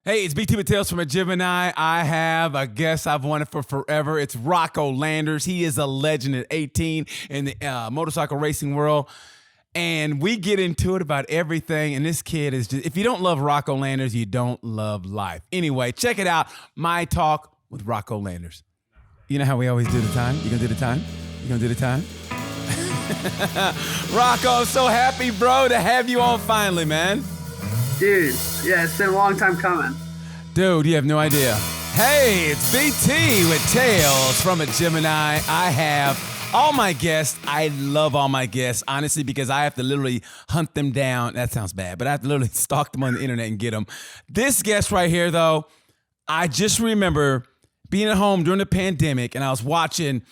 Hey, it's BT with Tales from a Gemini. I have a guest I've wanted for forever. It's Rocco Landers. He is a legend at 18 in the motorcycle racing world. And we get into it about everything. And this kid is just, if you don't love Rocco Landers, you don't love life. Anyway, check it out. My Talk with Rocco Landers. You know how we always do the time? You gonna do the time? You gonna do the time? Rocco, I'm so happy, bro, to have you on finally, man. Dude, yeah, it's been a long time coming. Dude, you have no idea. Hey, it's BT with Tales from a Gemini. I have all my guests. I love all my guests, honestly, because I have to literally hunt them down. That sounds bad, but I have to literally stalk them on the internet and get them. This guest right here, though, I just remember being at home during the pandemic, and I was watching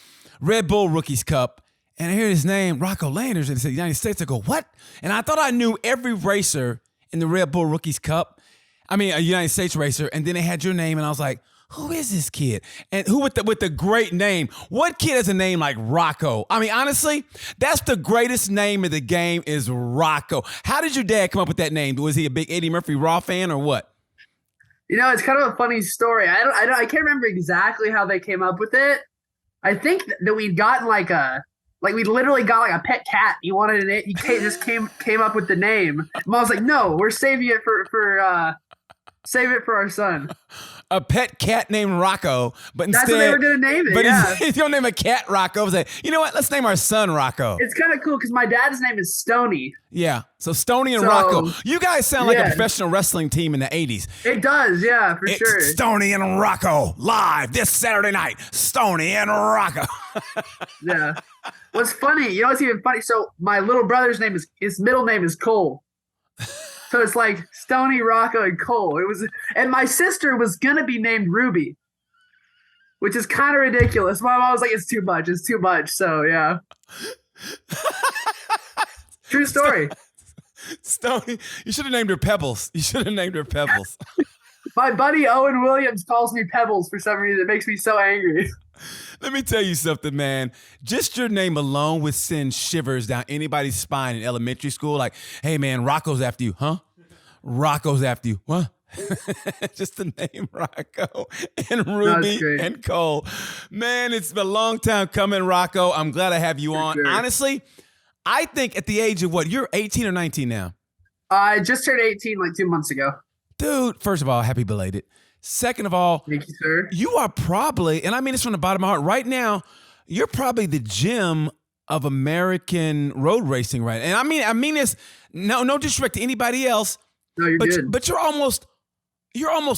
Red Bull Rookies Cup, and I hear his name, Rocco Landers, and it said United States. I go, what? And I thought I knew every racer in the Red Bull Rookies Cup. I mean, a United States racer. And then they had your name, and I was like, who is this kid? And who with the great name? What kid has a name like Rocco? I mean, honestly, that's the greatest name in the game is Rocco. How did your dad come up with that name? Was he a big Eddie Murphy Raw fan or what? You know, it's kind of a funny story. I can't remember exactly how they came up with it. I think that we'd gotten we literally got like a pet cat. He wanted it. He just came up with the name. Mom was like, "No, we're saving it for save it for our son." A pet cat named Rocco, but that's instead, what they were gonna name it. But yeah, he's gonna name a cat Rocco. I was like, you know what? Let's name our son Rocco. it's kind of cool because my dad's name is Stoney. Yeah, so Stoney and Rocco. You guys sound like a Yeah. professional wrestling team in the 80s. It does, yeah, for It's sure. Stoney and Rocco live this Saturday night. Stoney and Rocco. Yeah. What's funny? You know what's even funny? So my little brother's his middle name is Cole. So it's like Stoney, Rocco, and Cole. And my sister was gonna be named Ruby, which is kind of ridiculous. My mom was like, "It's too much. It's too much." So yeah. True story. Stoney, you should have named her Pebbles. My buddy Owen Williams calls me Pebbles for some reason. It makes me so angry. Let me tell you something, man. Just your name alone would send shivers down anybody's spine in elementary school. Like, hey, man, Rocco's after you, huh? Rocco's after you. What? Just the name Rocco and Ruby and Cole. Man, it's been a long time coming, Rocco. I'm glad I have you on. Sure. Honestly, I think at the age of what? You're 18 or 19 now? I just turned 18 like 2 months ago. Dude, first of all, happy belated. Second of all, thank you, sir. You are probably, and I mean this from the bottom of my heart, right now, you're probably the gem of American road racing, right? And I mean this, no disrespect to anybody else. No, you're good. But you're almost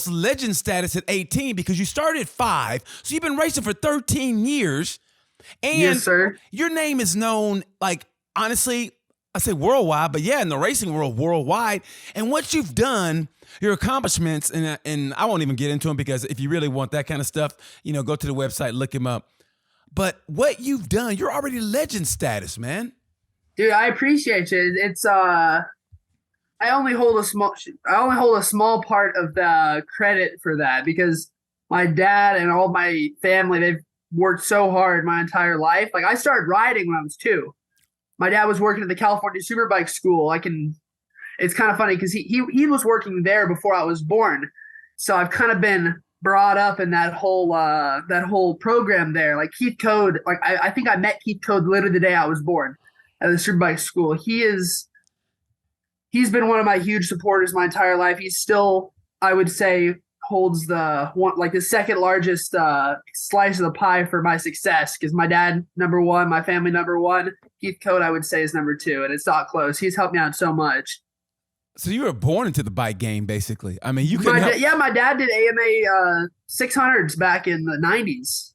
legend status at 18 because you started at 5. So you've been racing for 13 years. And yes, sir. Your name is known, like, honestly, I say worldwide, but yeah, in the racing world, worldwide. And what you've done, your accomplishments, and I won't even get into them because if you really want that kind of stuff, go to the website, look him up. But what you've done, you're already legend status, man. Dude, I appreciate you. It's I only hold a small part of the credit for that because my dad and all my family, they've worked so hard my entire life. Like I started riding when I was 2. My dad was working at the California Superbike School. It's kind of funny because he was working there before I was born. So I've kind of been brought up in that whole program there. Like Keith Code, like I think I met Keith Code literally the day I was born at the Superbike School. He's been one of my huge supporters my entire life. He's still, I would say, holds the second largest slice of the pie for my success because my dad number 1, my family number 1, Keith Code I would say is number 2, and it's not close. He's helped me out so much. So you were born into the bike game, basically. I mean, you could. My dad did AMA 600s back in the 90s.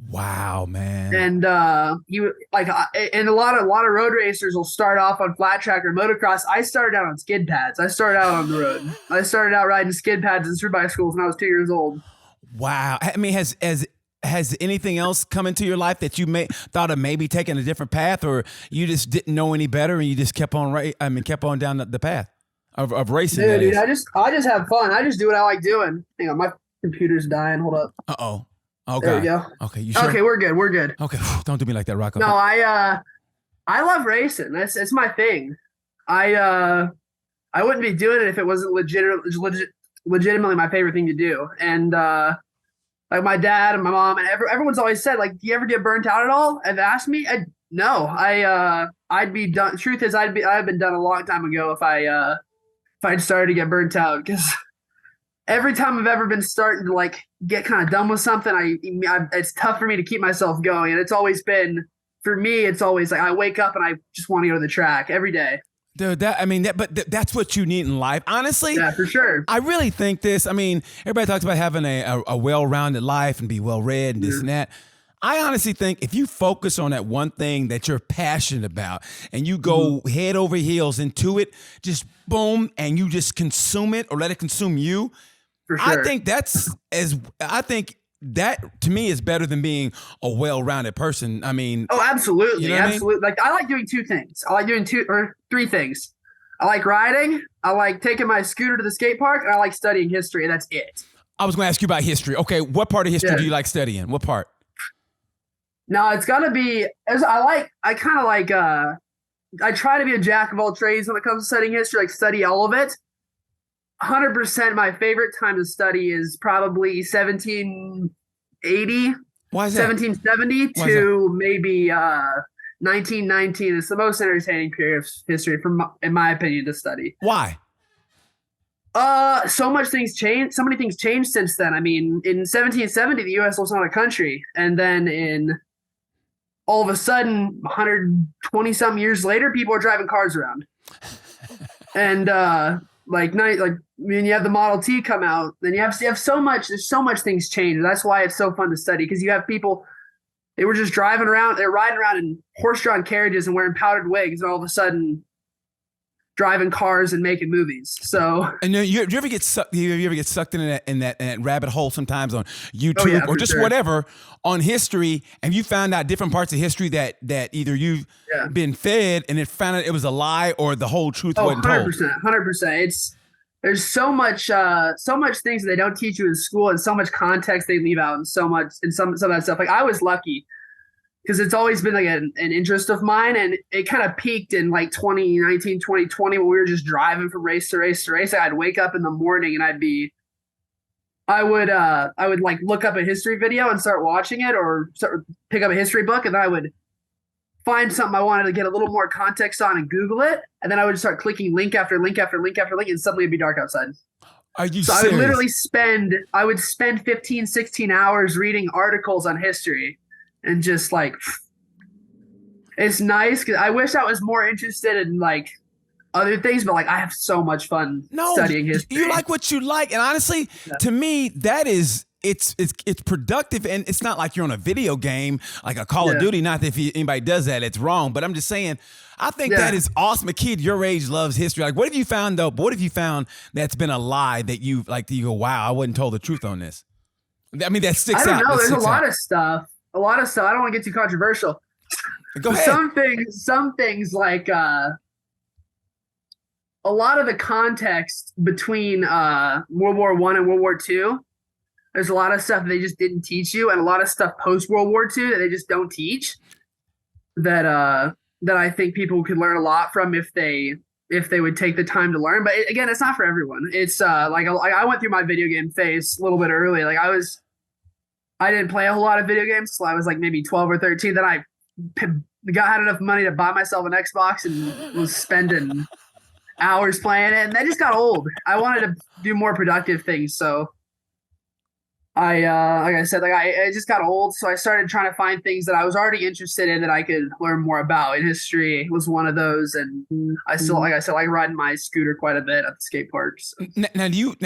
Wow, man. And and a lot of road racers will start off on flat track or motocross. I started out on skid pads. I started out on the road. I started out riding skid pads in Superbike schools when I was 2 years old. Wow. I mean, has anything else come into your life that you thought of maybe taking a different path, or you just didn't know any better and you just kept on down the path of racing? Dude, I just have fun. I just do what I like doing. Hang on, my computer's dying. Hold up. Uh-oh. Okay. There we go. Okay, you sure? Okay, we're good. Okay, don't do me like that, Rocco. No, I love racing. It's my thing. I wouldn't be doing it if it wasn't legitimately my favorite thing to do. And like my dad and my mom and everyone's always said, like, do you ever get burnt out at all? Have asked me. No, I'd be done. Truth is, I've been done a long time ago if I'd started to get burnt out, because every time I've ever been starting to like get kind of done with something, it's tough for me to keep myself going. And it's always been, for me, it's always like I wake up and I just want to go to the track every day. Dude, that's what you need in life, honestly. Yeah, for sure. I really think this. I mean, everybody talks about having a well-rounded life and be well-read and this and that. I honestly think if you focus on that one thing that you're passionate about and you go head over heels into it, just boom, and you just consume it or let it consume you. For sure. I think that to me is better than being a well-rounded person. I mean, oh, absolutely. You know what absolutely. I mean? Like, I like doing two things. I like doing three things. I like riding. I like taking my scooter to the skate park, and I like studying history. And that's it. I was going to ask you about history. Okay. What part of history do you like studying? What part? No, it's got to be, I try to be a jack of all trades when it comes to studying history, like study all of it. 100% my favorite time to study is probably 1780. Why is that? 1770 to maybe 1919. It's the most entertaining period of history, in my opinion, to study. Why? So many things changed since then. I mean, in 1770, the U.S. was not a country, and then all of a sudden, 120 some years later, people are driving cars around. And when you have the Model T come out, then you have so much. There's so much things change. That's why it's so fun to study, because you have people. They were just driving around. They're riding around in horse-drawn carriages and wearing powdered wigs, and all of a sudden, driving cars and making movies. So, and you ever get sucked? You ever get sucked in that rabbit hole sometimes on YouTube or just whatever on history, and you found out different parts of history that either you've been fed and it found out it was a lie or the whole truth wasn't told. 100%. There's so much things that they don't teach you in school, and so much context they leave out, and some of that stuff. Like, I was lucky, because it's always been like an interest of mine, and it kind of peaked in like 2019, 2020, when we were just driving from race to race to race. I'd wake up in the morning and I would like look up a history video and start watching it, or pick up a history book, and then I would find something I wanted to get a little more context on and Google it, and then I would start clicking link after link after link after link, and suddenly it'd be dark outside. Are you so serious? I would spend 15, 16 hours reading articles on history. And just like, it's nice, because I wish I was more interested in like other things, but like I have so much fun studying history. You like what you like, and honestly, to me, that is it's productive, and it's not like you're on a video game like a Call of Duty. Not that if anybody does that, it's wrong. But I'm just saying, I think that is awesome. A kid your age loves history. Like, what have you found though? What have you found that's been a lie that you like? You go, wow, I wasn't told the truth on this. I mean, that sticks out. I don't know. There's a lot of stuff. I don't want to get too controversial. Go ahead. Some things like a lot of the context between World War I and World War II. There's a lot of stuff they just didn't teach you, and a lot of stuff post World War II that they just don't teach. That I think people could learn a lot from if they would take the time to learn. But again, it's not for everyone. It's like I went through my video game phase a little bit early. Like I didn't play a whole lot of video games till I was like maybe 12 or 13. Then I had enough money to buy myself an Xbox and was spending hours playing it. And that just got old. I wanted to do more productive things. So like I said, I just got old. So I started trying to find things that I was already interested in that I could learn more about. And history was one of those. And I still, like I said, like riding my scooter quite a bit at the skate parks. So. Now, do you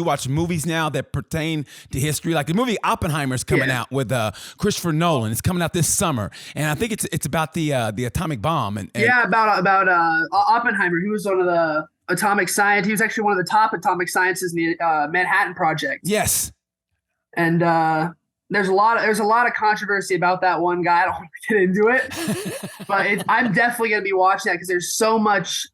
watch movies now that pertain to history? Like the movie Oppenheimer's coming out with Christopher Nolan. It's coming out this summer, and I think it's about the atomic bomb. And about Oppenheimer. He was one of the atomic science. He was actually one of the top atomic scientists in the Manhattan Project. Yes. And there's a lot of controversy about that one guy. I don't want to get into it, but I'm definitely going to be watching that, because there's so much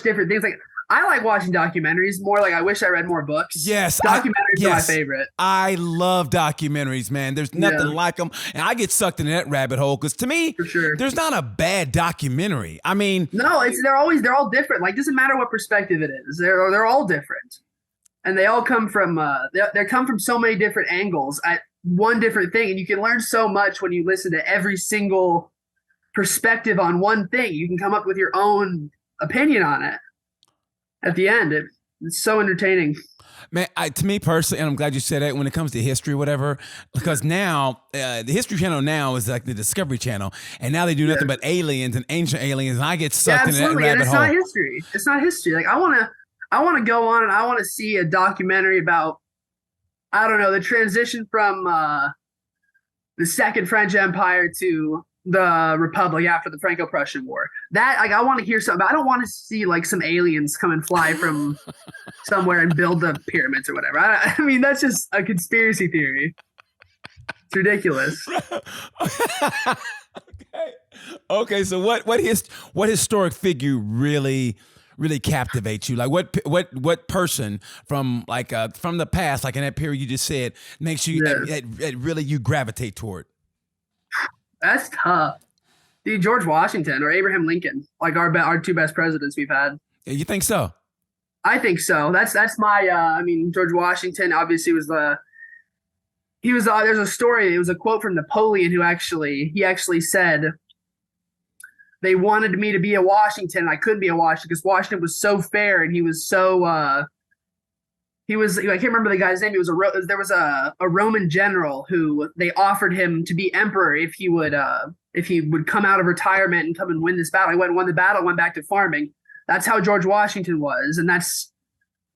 different things. Like, I like watching documentaries more. Like I wish I read more books. Yes, Documentaries are my favorite. I love documentaries, man. There's nothing like them, and I get sucked into that rabbit hole because to me, For sure. there's not a bad documentary. I mean, No, they're all different. Like doesn't matter what perspective it is. They're all different, and they all come from they come from so many different angles at one different thing, and you can learn so much when you listen to every single perspective on one thing. You can come up with your own opinion on it. At the end, it's so entertaining. man, to me personally, and I'm glad you said that when it comes to history, whatever, because now the History Channel now is like the Discovery Channel, and now they do nothing but aliens and ancient aliens, and I get sucked into that rabbit and it's hole. not history. It's not history. Like I want to go on and I want to see a documentary about, I don't know, the transition from the Second French Empire to the Republic after the Franco-Prussian War. That, like, I want to hear something. I don't want to see like some aliens come and fly from somewhere and build the pyramids or whatever. I mean, that's just a conspiracy theory. It's ridiculous. Okay. So what historic figure really captivates you? Like what person from from the past, like in that period you just said, makes you that really you gravitate toward? That's tough. Dude, George Washington or Abraham Lincoln, like our two best presidents we've had. Yeah, you think so? I think so. That's my I mean, George Washington obviously was there's a story, it was a quote from Napoleon he actually said they wanted me to be a Washington and I couldn't be a Washington because Washington was so fair and he was so I can't remember the guy's name. There was a Roman general who they offered him to be emperor if he would come out of retirement and come and win this battle. He went and won the battle, went back to farming. That's how George Washington was, and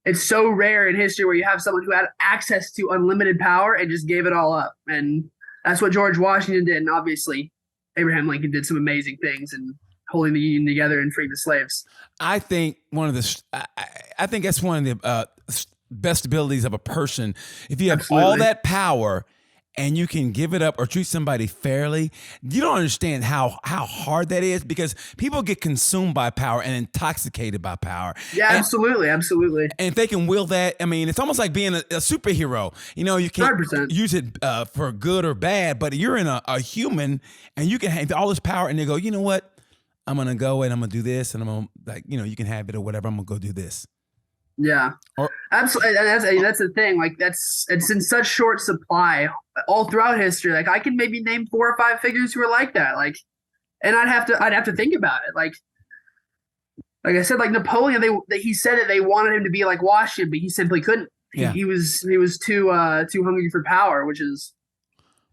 it's so rare in history where you have someone who had access to unlimited power and just gave it all up. And that's what George Washington did. And obviously, Abraham Lincoln did some amazing things and holding the Union together and freeing the slaves. I think I think that's one of the best abilities of a person. If you have all that power and you can give it up or treat somebody fairly, you don't understand how hard that is because people get consumed by power and intoxicated by power. Yeah, absolutely. And if they can will that, I mean, it's almost like being a superhero. You know, you can't 100%. use it for good or bad, but you're in a human and you can have all this power and they go, you know what? I'm going to go and I'm going to do this and I'm going to, you can have it or whatever. I'm going to go do this. Yeah, absolutely. And that's the thing. Like it's in such short supply all throughout history. Like I can maybe name 4 or 5 figures who are like that. Like, and I'd have to think about it. Like I said, like Napoleon, he said that they wanted him to be like Washington, but he simply couldn't. Yeah. He was too hungry for power, which is.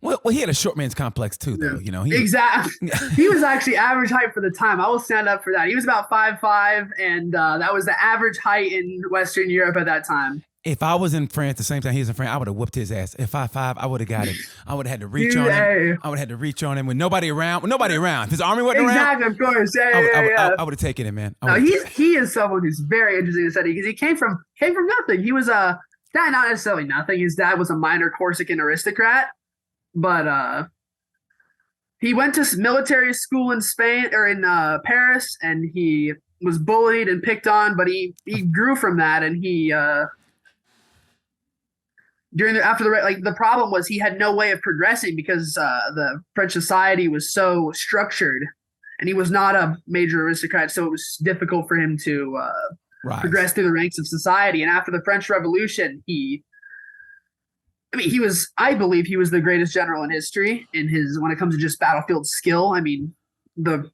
Well, he had a short man's complex too, though. Yeah. Exactly. He was actually average height for the time. I will stand up for that. He was about 5'5", and that was the average height in Western Europe at that time. If I was in France the same time he was in France, I would have whooped his ass. At 5'5", I would have got him. I would have had to reach on him. I would have had to reach on him with nobody around. If his army wasn't around, of course. Yeah. I would have taken him, man. No, he is someone who's very interesting to study because he came from nothing. He was not necessarily nothing. His dad was a minor Corsican aristocrat. But he went to military school in Spain or in Paris, and he was bullied and picked on. But he grew from that, and the problem was he had no way of progressing because the French society was so structured, and he was not a major aristocrat, so it was difficult for him to progress through the ranks of society. And after the French Revolution, I believe he was the greatest general in history when it comes to just battlefield skill. I mean, the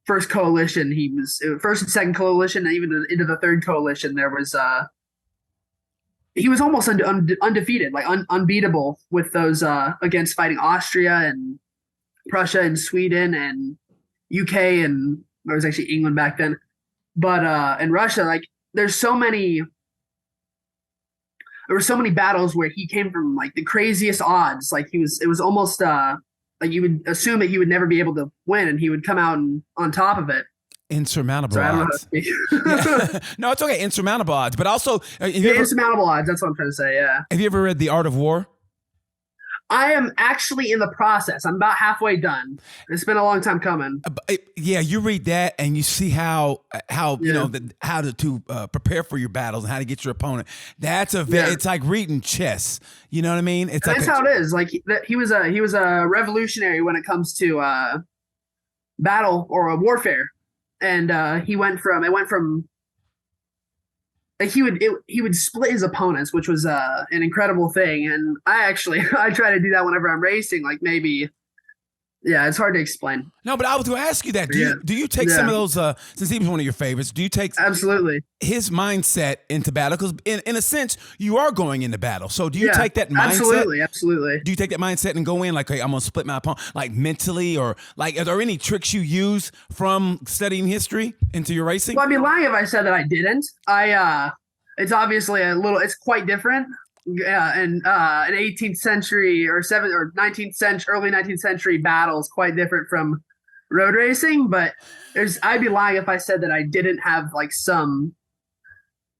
first coalition, first and second coalition, and even into the third coalition, there was, he was almost undefeated, like unbeatable with those, against fighting Austria and Prussia and Sweden and UK, and there was actually England back then. But, in Russia, like there were so many battles where he came from like the craziest odds. Like it was almost like you would assume that he would never be able to win, and he would come out on top of it. Insurmountable odds. No, it's okay. Insurmountable odds, but also insurmountable odds. That's what I'm trying to say. Yeah. Have you ever read The Art of War? I am actually in the process. I'm about halfway done. It's been a long time coming. Yeah, you read that and you see how you Yeah. know how to prepare for your battles and how to get your opponent. That's Yeah. it's like reading chess. You know what I mean? It's like That's how it is. Like he was a revolutionary when it comes to battle or warfare, and it went from like he would split his opponents, which was an incredible thing. And I actually I try to do that whenever I'm racing. Like maybe, yeah, it's hard to explain. no, but I was going to ask you that. Yeah. Do you take some Yeah. of those? Since he was one of your favorites, do you take Absolutely. his mindset into battle? Because in a sense, you are going into battle. So do you Yeah. take that mindset? Absolutely. Absolutely. Do you take that mindset and go in like, hey, I'm gonna split my opponent, like mentally, or like, are there any tricks you use from studying history into your racing? Well, I'd be lying if I said that I didn't. It's obviously it's quite different. And an 18th century or 19th century, early 19th century battle is quite different from road racing. But I'd be lying if I said that I didn't have like some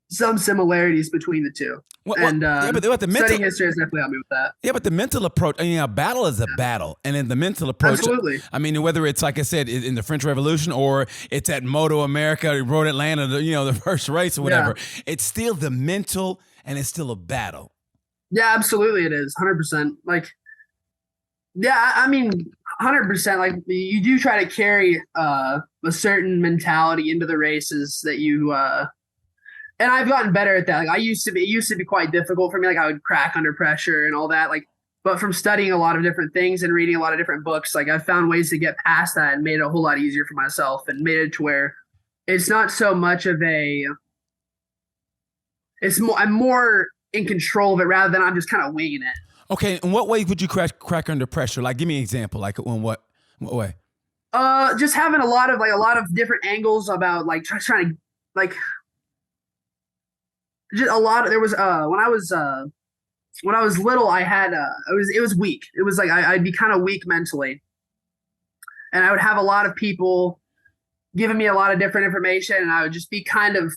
similarities between the two. Yeah, but the studying history has definitely helped me with that. Yeah, but the mental approach, I mean, a battle is a battle. And then the mental approach, Absolutely. I mean, whether it's, like I said, in the French Revolution or it's at MOTOAMERICA, Road Atlanta, the first race or whatever, it's still the mental and it's still a battle. Yeah, absolutely it is. 100%. Like, yeah, I mean, 100%. Like, you do try to carry a certain mentality into the races that you and I've gotten better at that. Like it used to be quite difficult for me. Like I would crack under pressure and all that. Like, but from studying a lot of different things and reading a lot of different books, like I've found ways to get past that and made it a whole lot easier for myself and made it to where it's not so much of I'm more in control of it rather than I'm just kind of winging it. Okay. In what way would you crack under pressure? Like, give me an example. Like in what way? Just having a lot of different angles about like trying to like, just a lot of there was when I was little I had it was weak. It was like I'd be kind of weak mentally, and I would have a lot of people giving me a lot of different information, and I would just be kind of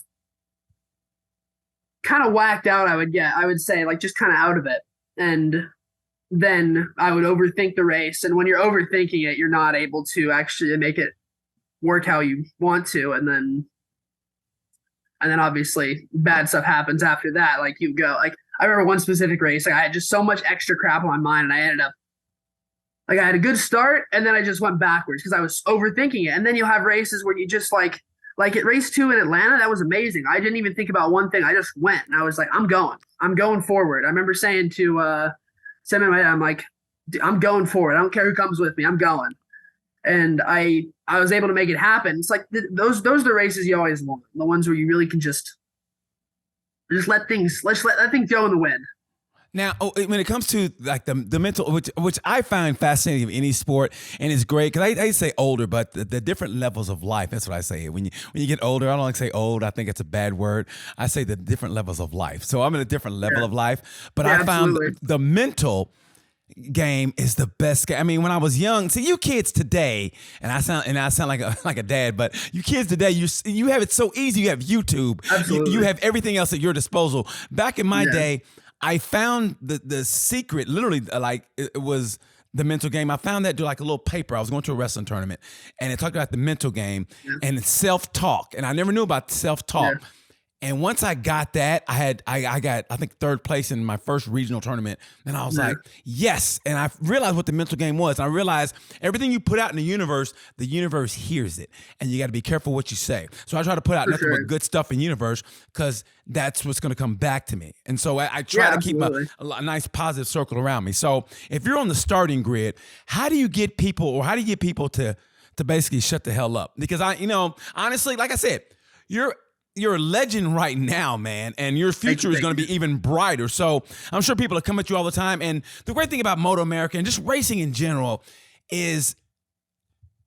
whacked out. I would say like just kind of out of it, and then I would overthink the race, and when you're overthinking it, you're not able to actually make it work how you want to, and then obviously bad stuff happens after that. Like you go, like I remember one specific race, like I had just so much extra crap on my mind, and I ended up like I had a good start, and then I just went backwards because I was overthinking it. And then you'll have races where you just like at race 2 in Atlanta, that was amazing. I didn't even think about one thing. I just went, and I was like, I'm going forward. I remember saying to Sam and my dad, I'm like, I'm going forward. I don't care who comes with me. I'm going. And I was able to make it happen. It's like those are the races you always want, the ones where you really can just let things go in the wind. Now, when it comes to like the mental, which I find fascinating of any sport, and it's great because I say older, but the different levels of life. That's what I say. When you get older, I don't like to say old. I think it's a bad word. I say the different levels of life. So I'm in a different level of life, but I found the mental game is the best game. I mean, when I was young, see you kids today, and I sound like a dad, but you kids today, you have it so easy. You have YouTube, you have everything else at your disposal. Back in my day, I found the secret, literally, like it was the mental game. I found that through like a little paper. I was going to a wrestling tournament, and it talked about the mental game and self-talk, and I never knew about self-talk. Yeah. And once I got that, I got, I think, 3rd place in my first regional tournament. And I was like, yes. And I realized what the mental game was. And I realized everything you put out in the universe hears it. And you got to be careful what you say. So I try to put out nothing but good stuff in the universe because that's what's going to come back to me. And so I try to keep a nice positive circle around me. So if you're on the starting grid, how do you get people to basically shut the hell up? Because honestly, like I said, you're a legend right now, man, and your future is going to be even brighter. So I'm sure people are coming at you all the time. And the great thing about MOTOAMERICA and just racing in general is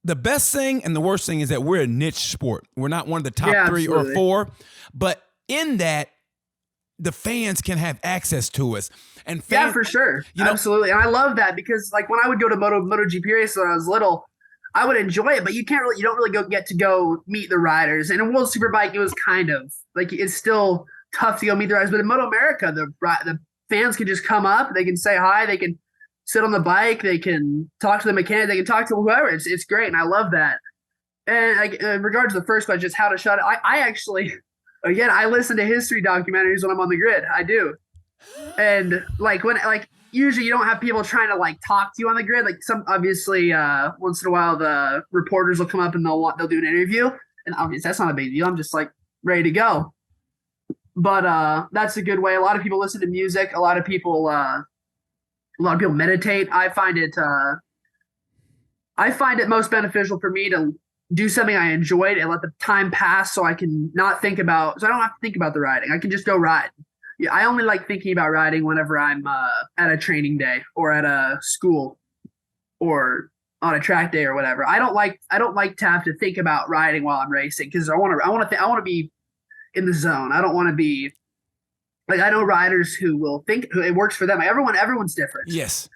the best thing and the worst thing is that we're a niche sport. We're not one of the top 3 or 4, but in that, the fans can have access to us. And fans, for sure. Absolutely. And I love that because like when I would go to MotoGP races when I was little, I would enjoy it, but you don't really get to go meet the riders. And in World Superbike, it was kind of like it's still tough to go meet the riders. But in MotoAmerica, the fans can just come up, they can say hi, they can sit on the bike. They can talk to the mechanic. They can talk to whoever. It's great, and I love that. And like, in regard to the first question, just how to shut it. I actually, again, I listen to history documentaries when I'm on the grid. I do, and like usually you don't have people trying to like talk to you on the grid. Like some obviously once in a while the reporters will come up and they'll do an interview, and obviously that's not a big deal. I'm just like ready to go. But that's a good way. A lot of people listen to music. A lot of people meditate. I find it most beneficial for me to do something I enjoyed and let the time pass so I can not think about, so I don't have to think about the riding. I can just go ride. Yeah, I only like thinking about riding whenever I'm at a training day or at a school or on a track day or whatever. I don't like to have to think about riding while I'm racing because I want to be in the zone. I don't want to be like, I know riders who will think it works for them. Everyone's different. Yes.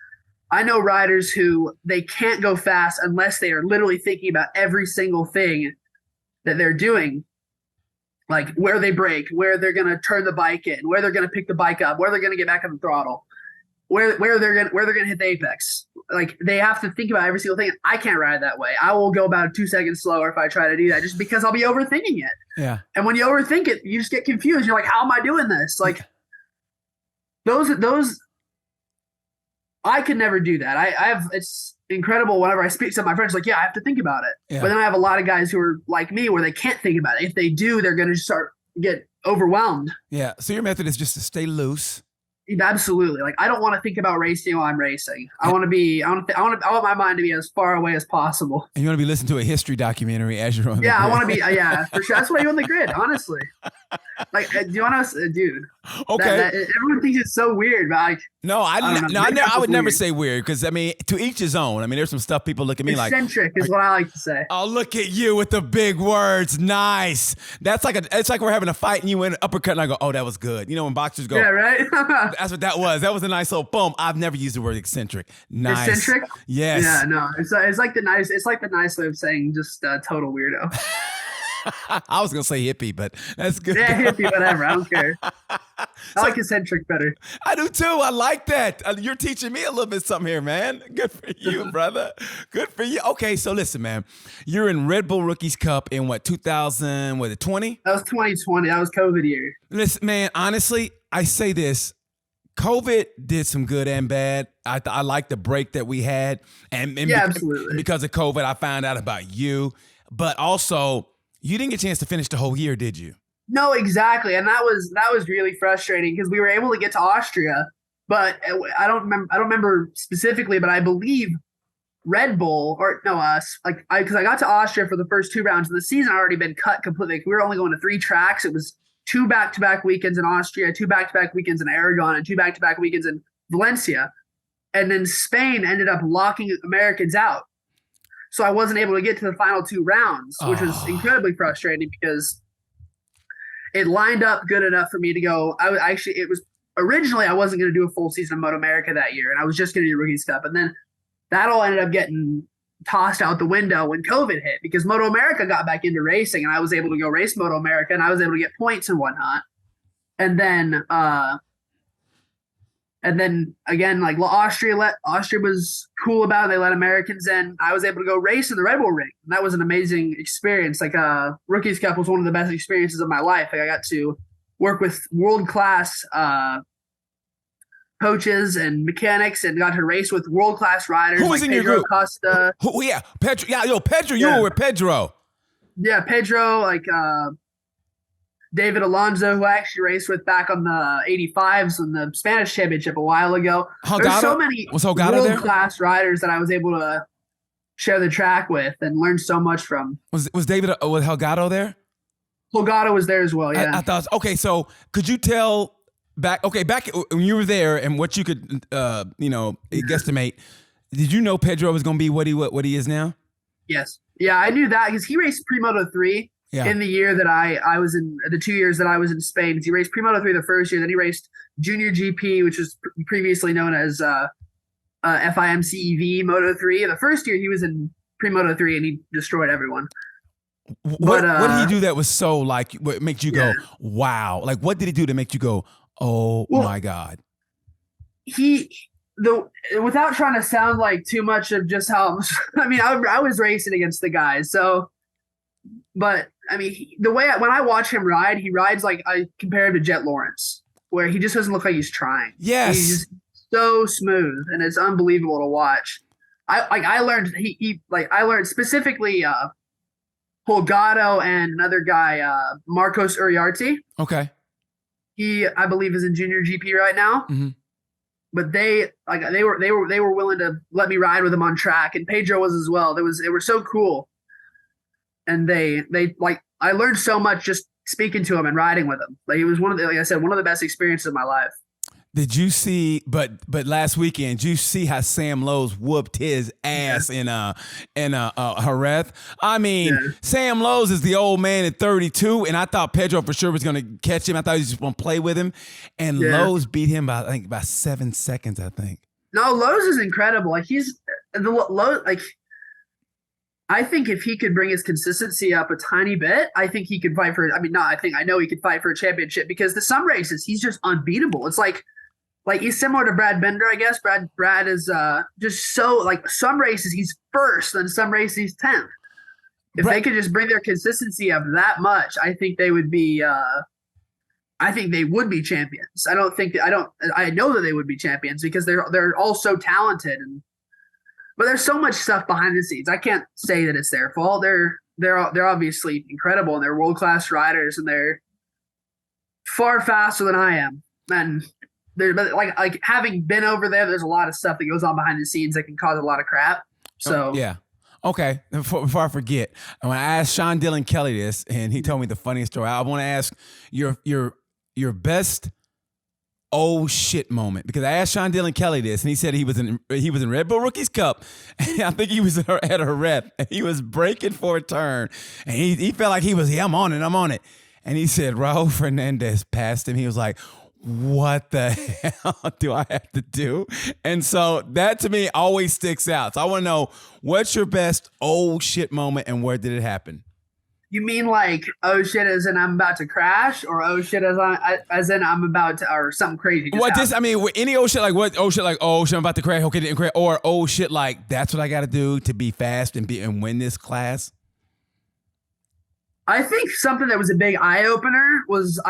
I know riders who they can't go fast unless they are literally thinking about every single thing that they're doing, like where they brake, where they're going to turn the bike in, where they're going to pick the bike up, where they're going to get back on the throttle, where they're going to hit the apex. Like they have to think about every single thing. I can't ride that way. I will go about 2 seconds slower if I try to do that, just because I'll be overthinking it. Yeah. And when you overthink it, you just get confused. You're like, how am I doing this? Like those. I could never do that. It's incredible whenever I speak to my friends, like, yeah, I have to think about it. Yeah. But then I have a lot of guys who are like me where they can't think about it. If they do, they're going to get overwhelmed. Yeah. So your method is just to stay loose. Absolutely. Like I don't want to think about racing while I'm racing. I want my mind to be as far away as possible. And you want to be listening to a history documentary as you're on the grid. I want to be, for sure. That's why you're on the grid, honestly. Like, do you want to, dude? Okay. Everyone thinks it's so weird, but like, I would never say weird because I mean, to each his own. I mean, there's some stuff people look at me like eccentric is what I like to say. Oh, look at you with the big words. Nice. It's like we're having a fight and you went uppercut and I go, oh, that was good. You know when boxers go, yeah, right. That's what that was. That was a nice little boom. I've never used the word eccentric. Nice. Eccentric? Yes. Yeah, no. It's like the nice way of saying just total weirdo. I was gonna say hippie, but that's good. Yeah, hippie, whatever. I don't care. I like eccentric better. I do too. I like that. You're teaching me a little bit something here, man. Good for you, brother. Good for you. Okay, so listen, man. You're in Red Bull Rookies Cup in what, 2000? Was it 20? That was 2020. That was COVID year. Listen, man. Honestly, I say this. COVID did some good and bad. I like the break that we had, and absolutely. Because of COVID, I found out about you, but also. You didn't get a chance to finish the whole year, did you? No, exactly. And that was really frustrating because we were able to get to Austria, but I don't remember specifically, but I believe Red Bull because I got to Austria for the first 2 rounds and the season had already been cut completely. We were only going to 3 tracks. It was 2 back-to-back weekends in Austria, 2 back-to-back weekends in Aragon, and 2 back-to-back weekends in Valencia. And then Spain ended up locking Americans out. So I wasn't able to get to the final 2 rounds, which was incredibly frustrating because it lined up good enough for me to go. Originally I wasn't going to do a full season of MOTOAMERICA that year, and I was just going to do Rookies Cup. And then that all ended up getting tossed out the window when COVID hit because MOTOAMERICA got back into racing, and I was able to go race MOTOAMERICA, and I was able to get points and whatnot. And then again, like Austria was cool about it. They let Americans in. I was able to go race in the Red Bull ring. And that was an amazing experience. Like Rookies Cup was one of the best experiences of my life. Like I got to work with world-class coaches and mechanics and got to race with world-class riders. Who was in Pedro your group? Costa. Pedro. Yeah, Pedro. You were with Pedro. Yeah, Pedro, David Alonso, who I actually raced with back on the 85s in the Spanish Championship a while ago. There's so many world-class riders that I was able to share the track with and learn so much from. Was Helgado there? Helgado was there as well, yeah. I thought, okay, so could you tell back when you were there and what you could, guesstimate, did you know Pedro was going to be what he is now? Yes. Yeah, I knew that because he raced Pre-Moto 3. Yeah. In the year that I was in the 2 years that I was in Spain. He raced Pre-Moto 3 the first year, then he raced Junior GP, which was previously known as FIMCEV Moto 3. The first year he was in Pre-Moto 3 and he destroyed everyone. What did he do that was so what makes you go, wow? Like what did he do to make you go, oh my God? the without trying to sound like too much of just how I mean, I was racing against the guys, so but I mean, when I watch him ride, he rides like I compare him to Jet Lawrence, where he just doesn't look like he's trying. Yes. He's just so smooth, and it's unbelievable to watch. I learned specifically Holgado and another guy, Marcos Uriarte. Okay. He, I believe, is in junior GP right now. Mm-hmm. But they were willing to let me ride with him on track, and Pedro was as well. They were so cool, and they like I learned so much just speaking to him and riding with him. Like it was like I said, one of the best experiences of my life. Did you see? But last weekend, did you see how Sam Lowe's whooped his ass in Jerez? I mean, Sam Lowe's is the old man at 32, and I thought Pedro for sure was going to catch him. I thought he was just going to play with him, and Lowe's beat him by by 7 seconds. I think. No, Lowe's is incredible. Like I think if he could bring his consistency up a tiny bit, I think he could fight for. I mean, I know he could fight for a championship because some races he's just unbeatable. It's like he's similar to Brad Bender, I guess. Brad is just so like some races he's first, and some races he's 10th. If they could just bring their consistency up that much, I think they would be. I think they would be champions. I know that they would be champions because they're all so talented, but there's so much stuff behind the scenes. I can't say that it's their fault. They're obviously incredible and they're world class riders and they're far faster than I am. And but like having been over there's a lot of stuff that goes on behind the scenes that can cause a lot of crap. So yeah. Okay. Before I forget, when I asked Sean Dillon Kelly this, and he told me the funniest story, I want to ask your best oh shit moment, because I asked Sean Dillon Kelly this, and he said he was in Red Bull Rookies Cup, and I think he was at a rep, and he was braking for a turn, and he felt like he was, I'm on it, and he said Raul Fernandez passed him. He was like, what the hell do I have to do? And so that to me always sticks out. So I want to know, what's your best oh shit moment and where did it happen? You mean like oh shit as in I'm about to crash, or oh shit as in I'm about to, or something crazy? Any oh shit, like what oh shit, like oh shit I'm about to crash, okay, didn't crash, or oh shit like that's what I got to do to be fast and win this class? I think something that was a big eye opener was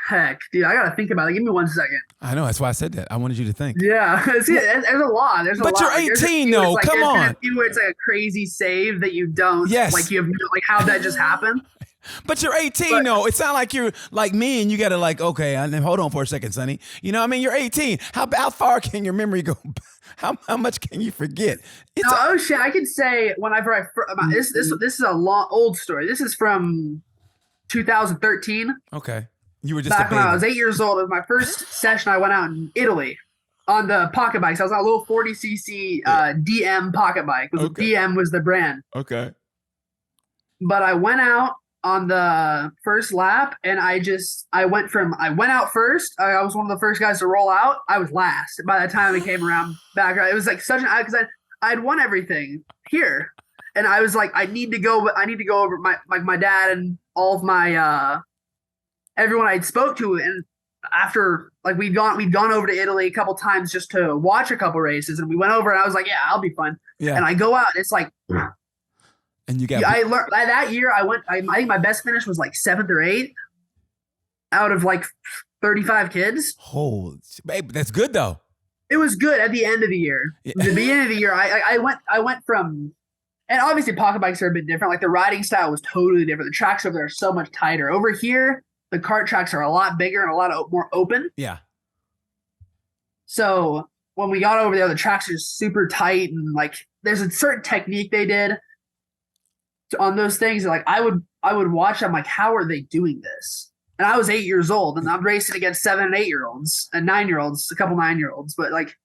heck, dude, I gotta think about it. Give me 1 second. I know, that's why I said that. I wanted you to think. Yeah, there's a lot. But you're 18, though. Come on. There's a few where it's like a crazy save that you don't. Yes. Like you have like how'd that just happen? But you're 18, though. It's not like you're like me and you gotta like, okay, hold on for a second, Sonny. You know what I mean? You're 18. How far can your memory go? How much can you forget? Oh shit! I could say this is a long old story. This is from 2013. Okay. You were just back when I was 8 years old. It was my first session. I went out in Italy on the pocket bikes. I was on a little 40cc DM pocket bike. DM was the brand. Okay. But I went out on the first lap, and I went out first. I was one of the first guys to roll out. I was last by the time it came around back. It was like because I'd won everything here, and I was like, I need to go over my dad and all of my everyone I'd spoke to, and after like we'd gone over to Italy a couple times just to watch a couple races, and we went over and I was like, yeah, I'll be fun. Yeah. And I go out and it's like, and you got, I learned that year I think my best finish was like 7th or 8th out of like 35 kids. Oh, babe, that's good though. It was good at the end of the year. Yeah. At the beginning of the year, I went from, and obviously pocket bikes are a bit different. Like the riding style was totally different. The tracks over there are so much tighter. Over here, the kart tracks are a lot bigger and a lot more open. Yeah. So when we got over there, the tracks are super tight, and like there's a certain technique they did on those things. Like I would watch. I'm like, how are they doing this? And I was 8 years old, and I'm racing against 7 and 8 year olds and 9-year-olds, a couple 9-year-olds. But like,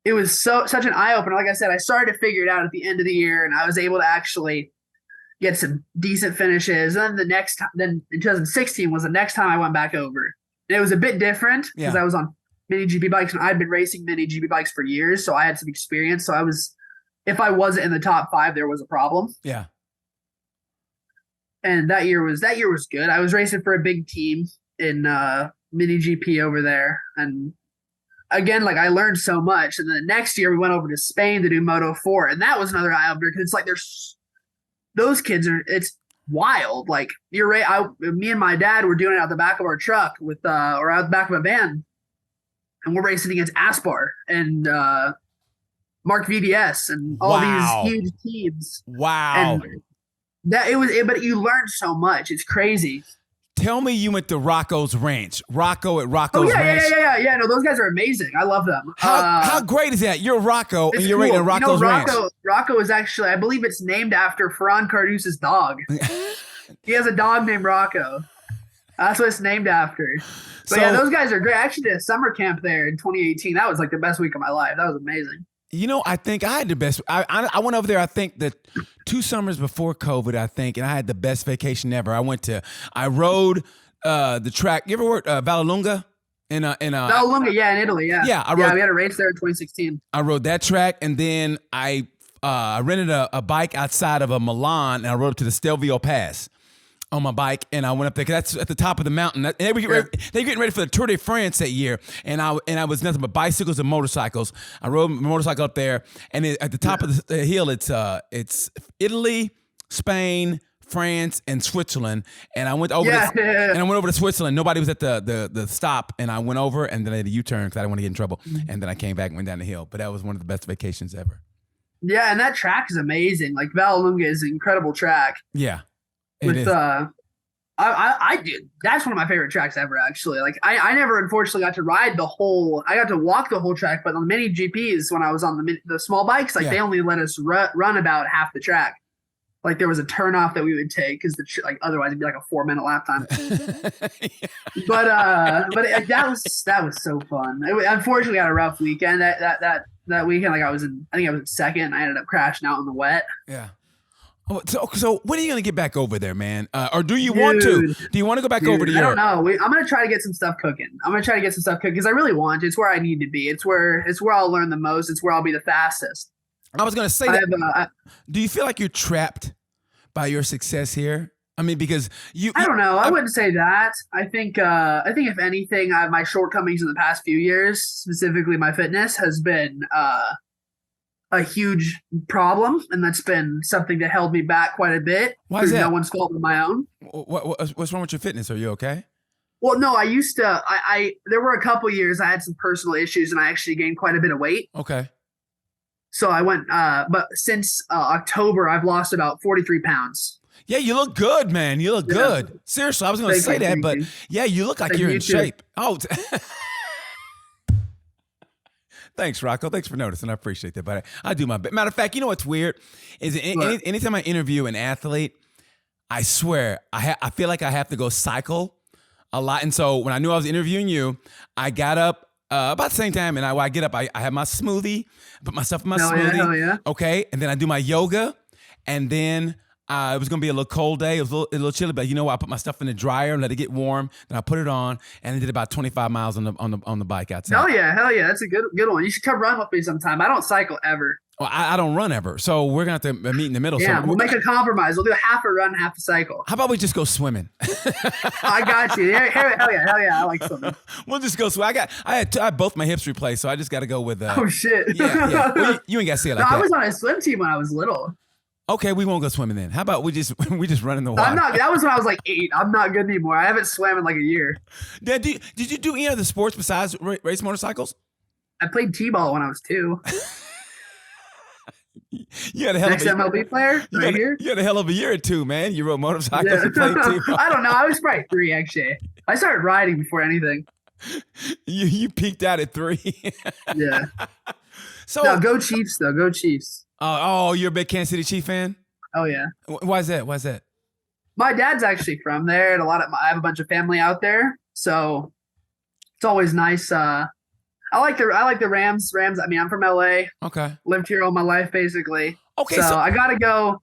it was such an eye opener. Like I said, I started to figure it out at the end of the year, and I was able to actually get some decent finishes. And then in 2016 was the next time I went back over. And it was a bit different because I was on mini GP bikes, and I'd been racing mini GP bikes for years. So I had some experience. So if I wasn't in the top 5, there was a problem. Yeah. And that year was good. I was racing for a big team in mini GP over there. And again, like I learned so much. And then the next year we went over to Spain to do Moto 4. And that was another eye opener because it's like those kids it's wild. Like you're right. Me and my dad were doing it out the back of our truck or out the back of a van. And we're racing against Aspar and Mark VDS and all these huge teams. Wow. And but you learned so much. It's crazy. Tell me you went to Rocco's Ranch. Rocco at Rocco's Ranch. Yeah. No, those guys are amazing. I love them. How great is that? You're Rocco and you're racing at Rocco's Ranch. Rocco is actually, I believe it's named after Ferran Cardus's dog. He has a dog named Rocco. That's what it's named after. But yeah, those guys are great. I actually did a summer camp there in 2018. That was like the best week of my life. That was amazing. You know, I think I had the best. I went over there, I think, 2 summers before COVID, I think, and I had the best vacation ever. I rode the track. You ever worked Vallelunga? Vallelunga, yeah, in Italy, yeah. Yeah, we had a race there in 2016. I rode that track, and then I rented a bike outside of Milan, and I rode up to the Stelvio Pass on my bike, and I went up there because that's at the top of the mountain. They were getting ready for the Tour de France that year, and I was nothing but bicycles and motorcycles. I rode my motorcycle up there, and at the top of the hill, it's Italy, Spain, France, and Switzerland. And I went over and I went over to Switzerland. Nobody was at the stop, and I went over, and then I did a U-turn because I didn't want to get in trouble. And then I came back and went down the hill. But that was one of the best vacations ever. Yeah, and that track is amazing. Like Vallelunga is an incredible track. Yeah. I did. That's one of my favorite tracks ever, actually. Like I never unfortunately got to ride I got to walk the whole track, but on the mini GPs when I was on the small bikes, they only let us run about half the track. Like there was a turnoff that we would take because otherwise it'd be like a 4-minute lap time. But that was so fun. Unfortunately, I had a rough weekend. That weekend, I think I was in second. I ended up crashing out in the wet. Yeah. Oh, so when are you going to get back over there, man? Or do you want to? Do you want to go back over to Europe? I don't know. I'm going to try to get some stuff cooking. Because I really want to. It's where I need to be. It's where I'll learn the most. It's where I'll be the fastest. I was going to say that. Do you feel like you're trapped by your success here? I mean, because I don't know. I wouldn't say that. I think if anything, my shortcomings in the past few years, specifically my fitness, has been a huge problem, and that's been something that held me back quite a bit. Why is that? No one's fault but my own. What's wrong with your fitness? Are you okay? Well, no, I used to. There were a couple years I had some personal issues, and I actually gained quite a bit of weight. Okay. So I went, but since October, I've lost about 43 pounds. Yeah, you look good, man. You look good. Seriously, I was going to say that, but yeah, you look like you're in shape. Oh. Thanks, Rocco. Thanks for noticing. I appreciate that, but I do my best. Matter of fact, you know what's weird is anytime I interview an athlete, I swear I feel like I have to go cycle a lot. And so when I knew I was interviewing you, I got up about the same time, and I get up, I have my smoothie, put my stuff in my smoothie. Hell yeah. Okay, and then I do my yoga, and then it was going to be a little cold day. It was a little chilly, but you know what? I put my stuff in the dryer and let it get warm. Then I put it on, and I did about 25 miles on the bike outside. Hell yeah. That's a good one. You should come run with me sometime. I don't cycle ever. Well, I don't run ever, so we're going to have to meet in the middle. Yeah, so we'll make a compromise. We'll do half a run, half a cycle. How about we just go swimming? I got you. Hell yeah. I like swimming. We'll just go swim. I had both my hips replaced, so I just got to go with. Oh shit. Yeah. Well, you ain't got to say it like that. I was on a swim team when I was little. Okay, we won't go swimming then. How about we just run in the water? That was when I was like 8. I'm not good anymore. I haven't swam in like a year. Dad, did you do any other sports besides race motorcycles? I played t-ball when I was 2. You had a hell of a MLB player here. You had a hell of a year or 2, man. You rode motorcycles and played t-ball. I don't know. I was probably 3 actually. I started riding before anything. You peaked out at 3. Yeah. So no, go Chiefs though. Go Chiefs. Oh, you're a big Kansas City Chief fan? Oh yeah. Why is that? My dad's actually from there, and I have a bunch of family out there, so it's always nice. I like the Rams. I mean, I'm from LA. Okay. Lived here all my life, basically. Okay. So I gotta go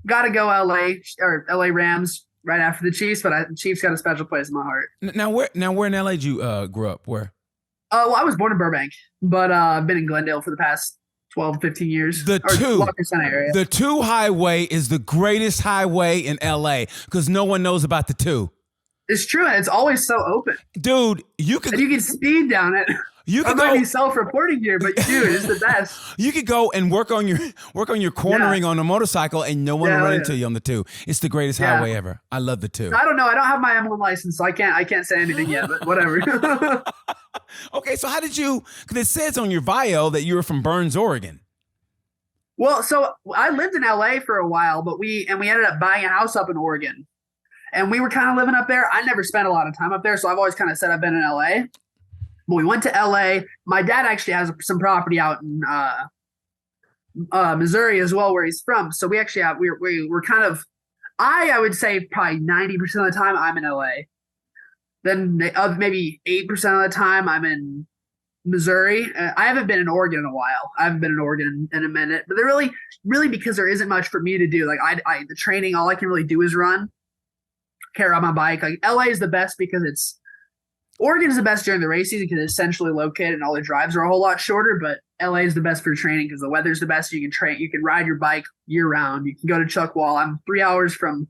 LA or LA Rams right after the Chiefs, but Chiefs got a special place in my heart. Now where in LA did you grow up? Where? Well, I was born in Burbank, but I've been in Glendale for the past 12, 15 years. The 2 highway is the greatest highway in LA because no one knows about the 2. It's true, and it's always so open. Dude, you And you can speed down it. You I could might go. be self-reporting here, but dude, it's the best. You could go and work on your cornering on a motorcycle, and no one will run into you on the 2. It's the greatest highway ever. I love the 2. I don't know. I don't have my M1 license, so I can't say anything yet. But whatever. Okay, so how did you? Because it says on your bio that you were from Burns, Oregon. Well, so I lived in LA for a while, but we ended up buying a house up in Oregon, and we were kind of living up there. I never spent a lot of time up there, so I've always kind of said I've been in LA. But we went to LA. My dad actually has some property out in Missouri as well, where he's from. So we actually have we're kind of I would say probably 90% of the time I'm in LA. Then maybe 8% of the time I'm in Missouri. I haven't been in Oregon in a while. I haven't been in Oregon in a minute. But they're really because there isn't much for me to do. Like the training, all I can really do is run, carry on my bike. Like LA is the best because Oregon is the best during the race season because it's centrally located and all the drives are a whole lot shorter. But LA is the best for training because the weather's the best. You can train. You can ride your bike year round. You can go to Chuckwall. I'm 3 hours from,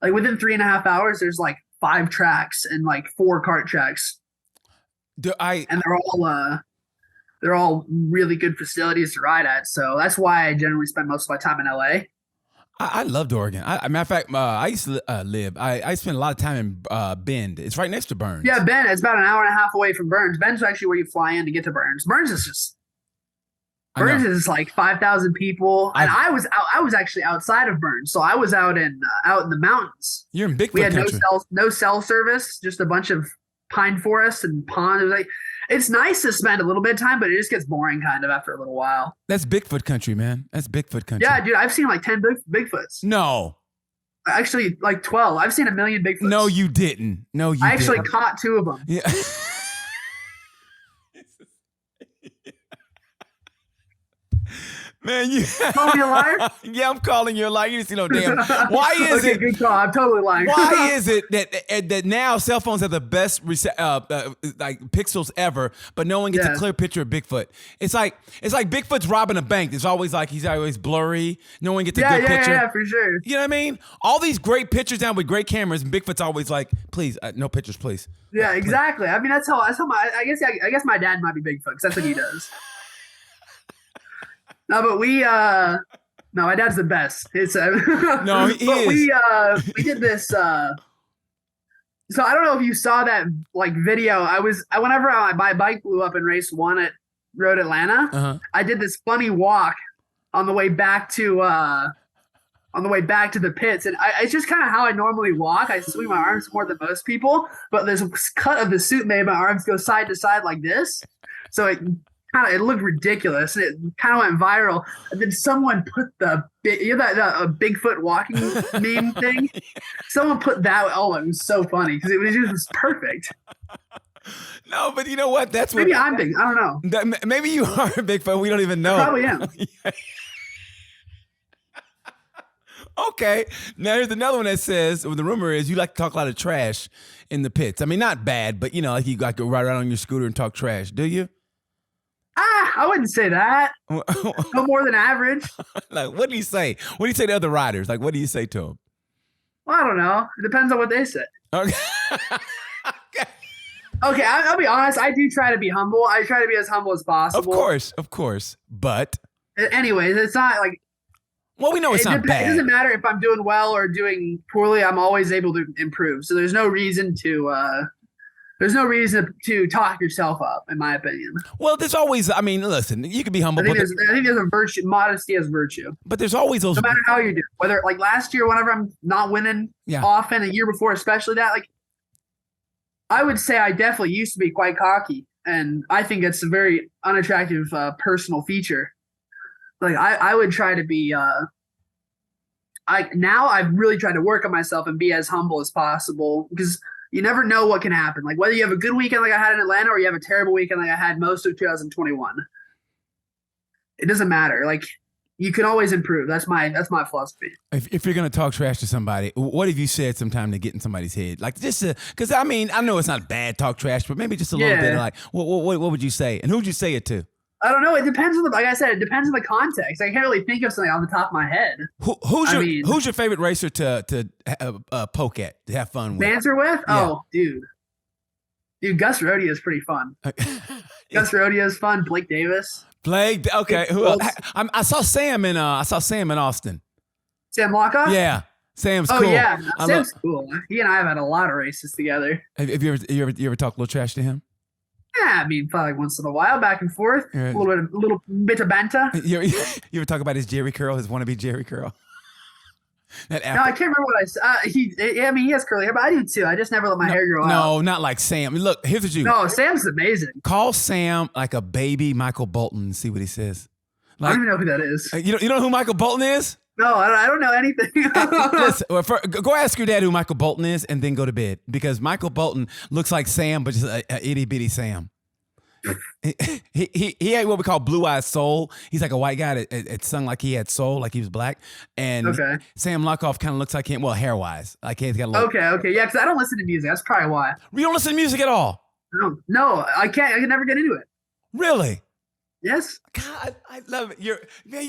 like within 3.5 hours, there's like 5 tracks and like 4 kart tracks. And they're all really good facilities to ride at. So that's why I generally spend most of my time in LA. I loved Oregon. Matter of fact, I used to live. I spent a lot of time in Bend. It's right next to Burns. Yeah, Bend. It's about an hour and a half away from Burns. Bend's actually where you fly in to get to Burns. Burns is like 5,000 people, and I was actually outside of Burns, so I was out in the mountains. You're in Bigfoot We had country. no cell service, just a bunch of pine forests and ponds. It was like, it's nice to spend a little bit of time, but it just gets boring kind of after a little while. That's Bigfoot country, man. That's Bigfoot country. Yeah, dude, I've seen like 10 Bigfoots. No. Actually, like 12. I've seen a million Bigfoots. No, you didn't. No, you I actually didn't. caught 2 of them. Yeah. Man, you Call me a liar? Yeah, I'm calling you a liar. You didn't see no damn. Why is Okay, it? good call. I'm totally lying. Why is it that now cell phones have the best like pixels ever, but no one gets a clear picture of Bigfoot? It's like Bigfoot's robbing a bank. It's always like he's always blurry. No one gets a good picture. Yeah, for sure. You know what I mean? All these great pictures down with great cameras, and Bigfoot's always like, please, no pictures, please. Yeah, exactly. I mean, that's how my I guess my dad might be Bigfoot because that's what he does. No, but no, my dad's the best. It's no, he but is. We did this. So I don't know if you saw that like video. Whenever my bike blew up in race 1 at Road Atlanta, I did this funny walk on the way back to the pits, and it's just kind of how I normally walk. I swing my arms more than most people, but there's a cut of the suit made my arms go side to side like this, so it looked ridiculous, and it kind of went viral. And then someone put the Bigfoot walking meme thing. Someone put that. Oh, it was so funny because it was perfect. No, but you know what? That's maybe I'm big. I don't know. Maybe you are Bigfoot. We don't even know. I probably am. Okay. Now here's another one that says, the rumor is you like to talk a lot of trash in the pits. I mean, not bad, but like you like to ride around on your scooter and talk trash. Do you? I wouldn't say that. No more than average. Like, what do you say? What do you say to other riders? Like, what do you say to them? Well, I don't know. It depends on what they say. Okay. Okay, I'll be honest. I do try to be humble. I try to be as humble as possible. Of course. But anyways, it's not like. Well, we know it's not bad. It doesn't matter if I'm doing well or doing poorly. I'm always able to improve. So there's no reason to. There's no reason to talk yourself up, in my opinion. Well, there's always. I mean, listen. You can be humble. I think there's a virtue. Modesty as virtue. But there's always those. No matter how you do, whether like last year, whenever I'm not winning often, the year before, especially that, like, I would say I definitely used to be quite cocky, and I think it's a very unattractive personal feature. Like I would try to be. Now I've really tried to work on myself and be as humble as possible because. You never know what can happen. Like whether you have a good weekend like I had in Atlanta or you have a terrible weekend like I had most of 2021. It doesn't matter. Like you can always improve. That's my philosophy. If you're gonna talk trash to somebody, what have you said sometime to get in somebody's head? Like just because I mean I know it's not bad talk trash, but maybe just a little bit. Like what would you say? And who'd you say it to? I don't know. It depends on like I said, it depends on the context. I can't really think of something off the top of my head. Who's your favorite racer to poke at, to have fun with? Banter with? Yeah. Oh, dude, Gus Rodeo is pretty fun. Gus Rodeo is fun. Blake Davis. Okay. I saw Sam in Austin. Sam Lockoff? Yeah, Sam's Oh cool. yeah, Sam's cool. He and I have had a lot of races together. Have you ever talked a little trash to him? Yeah, I mean, probably once in a while, back and forth, Yeah. a little bit of banter. You ever talk about his Jerry curl, his wannabe Jerry curl? No, I can't remember what I said. He has curly hair, but I do too. I just never let my hair grow out. No, not like Sam. Look, here's what you. No, Sam's amazing. Call Sam like a baby Michael Bolton and see what he says. I don't even know who that is. You know who Michael Bolton is? No, I don't know anything. Listen, go ask your dad who Michael Bolton is, and then go to bed, because Michael Bolton looks like Sam, but just a itty bitty Sam. He had what we call blue eyed soul. He's like a white guy that sung like he had soul, like he was black. And Okay. Sam Lockoff kind of looks like him. Well, hair wise, like he's got a little. Okay, yeah, because I don't listen to music. That's probably why. You don't listen to music at all? No, I can't. I can never get into it. Really? Yes, God, I love it. You're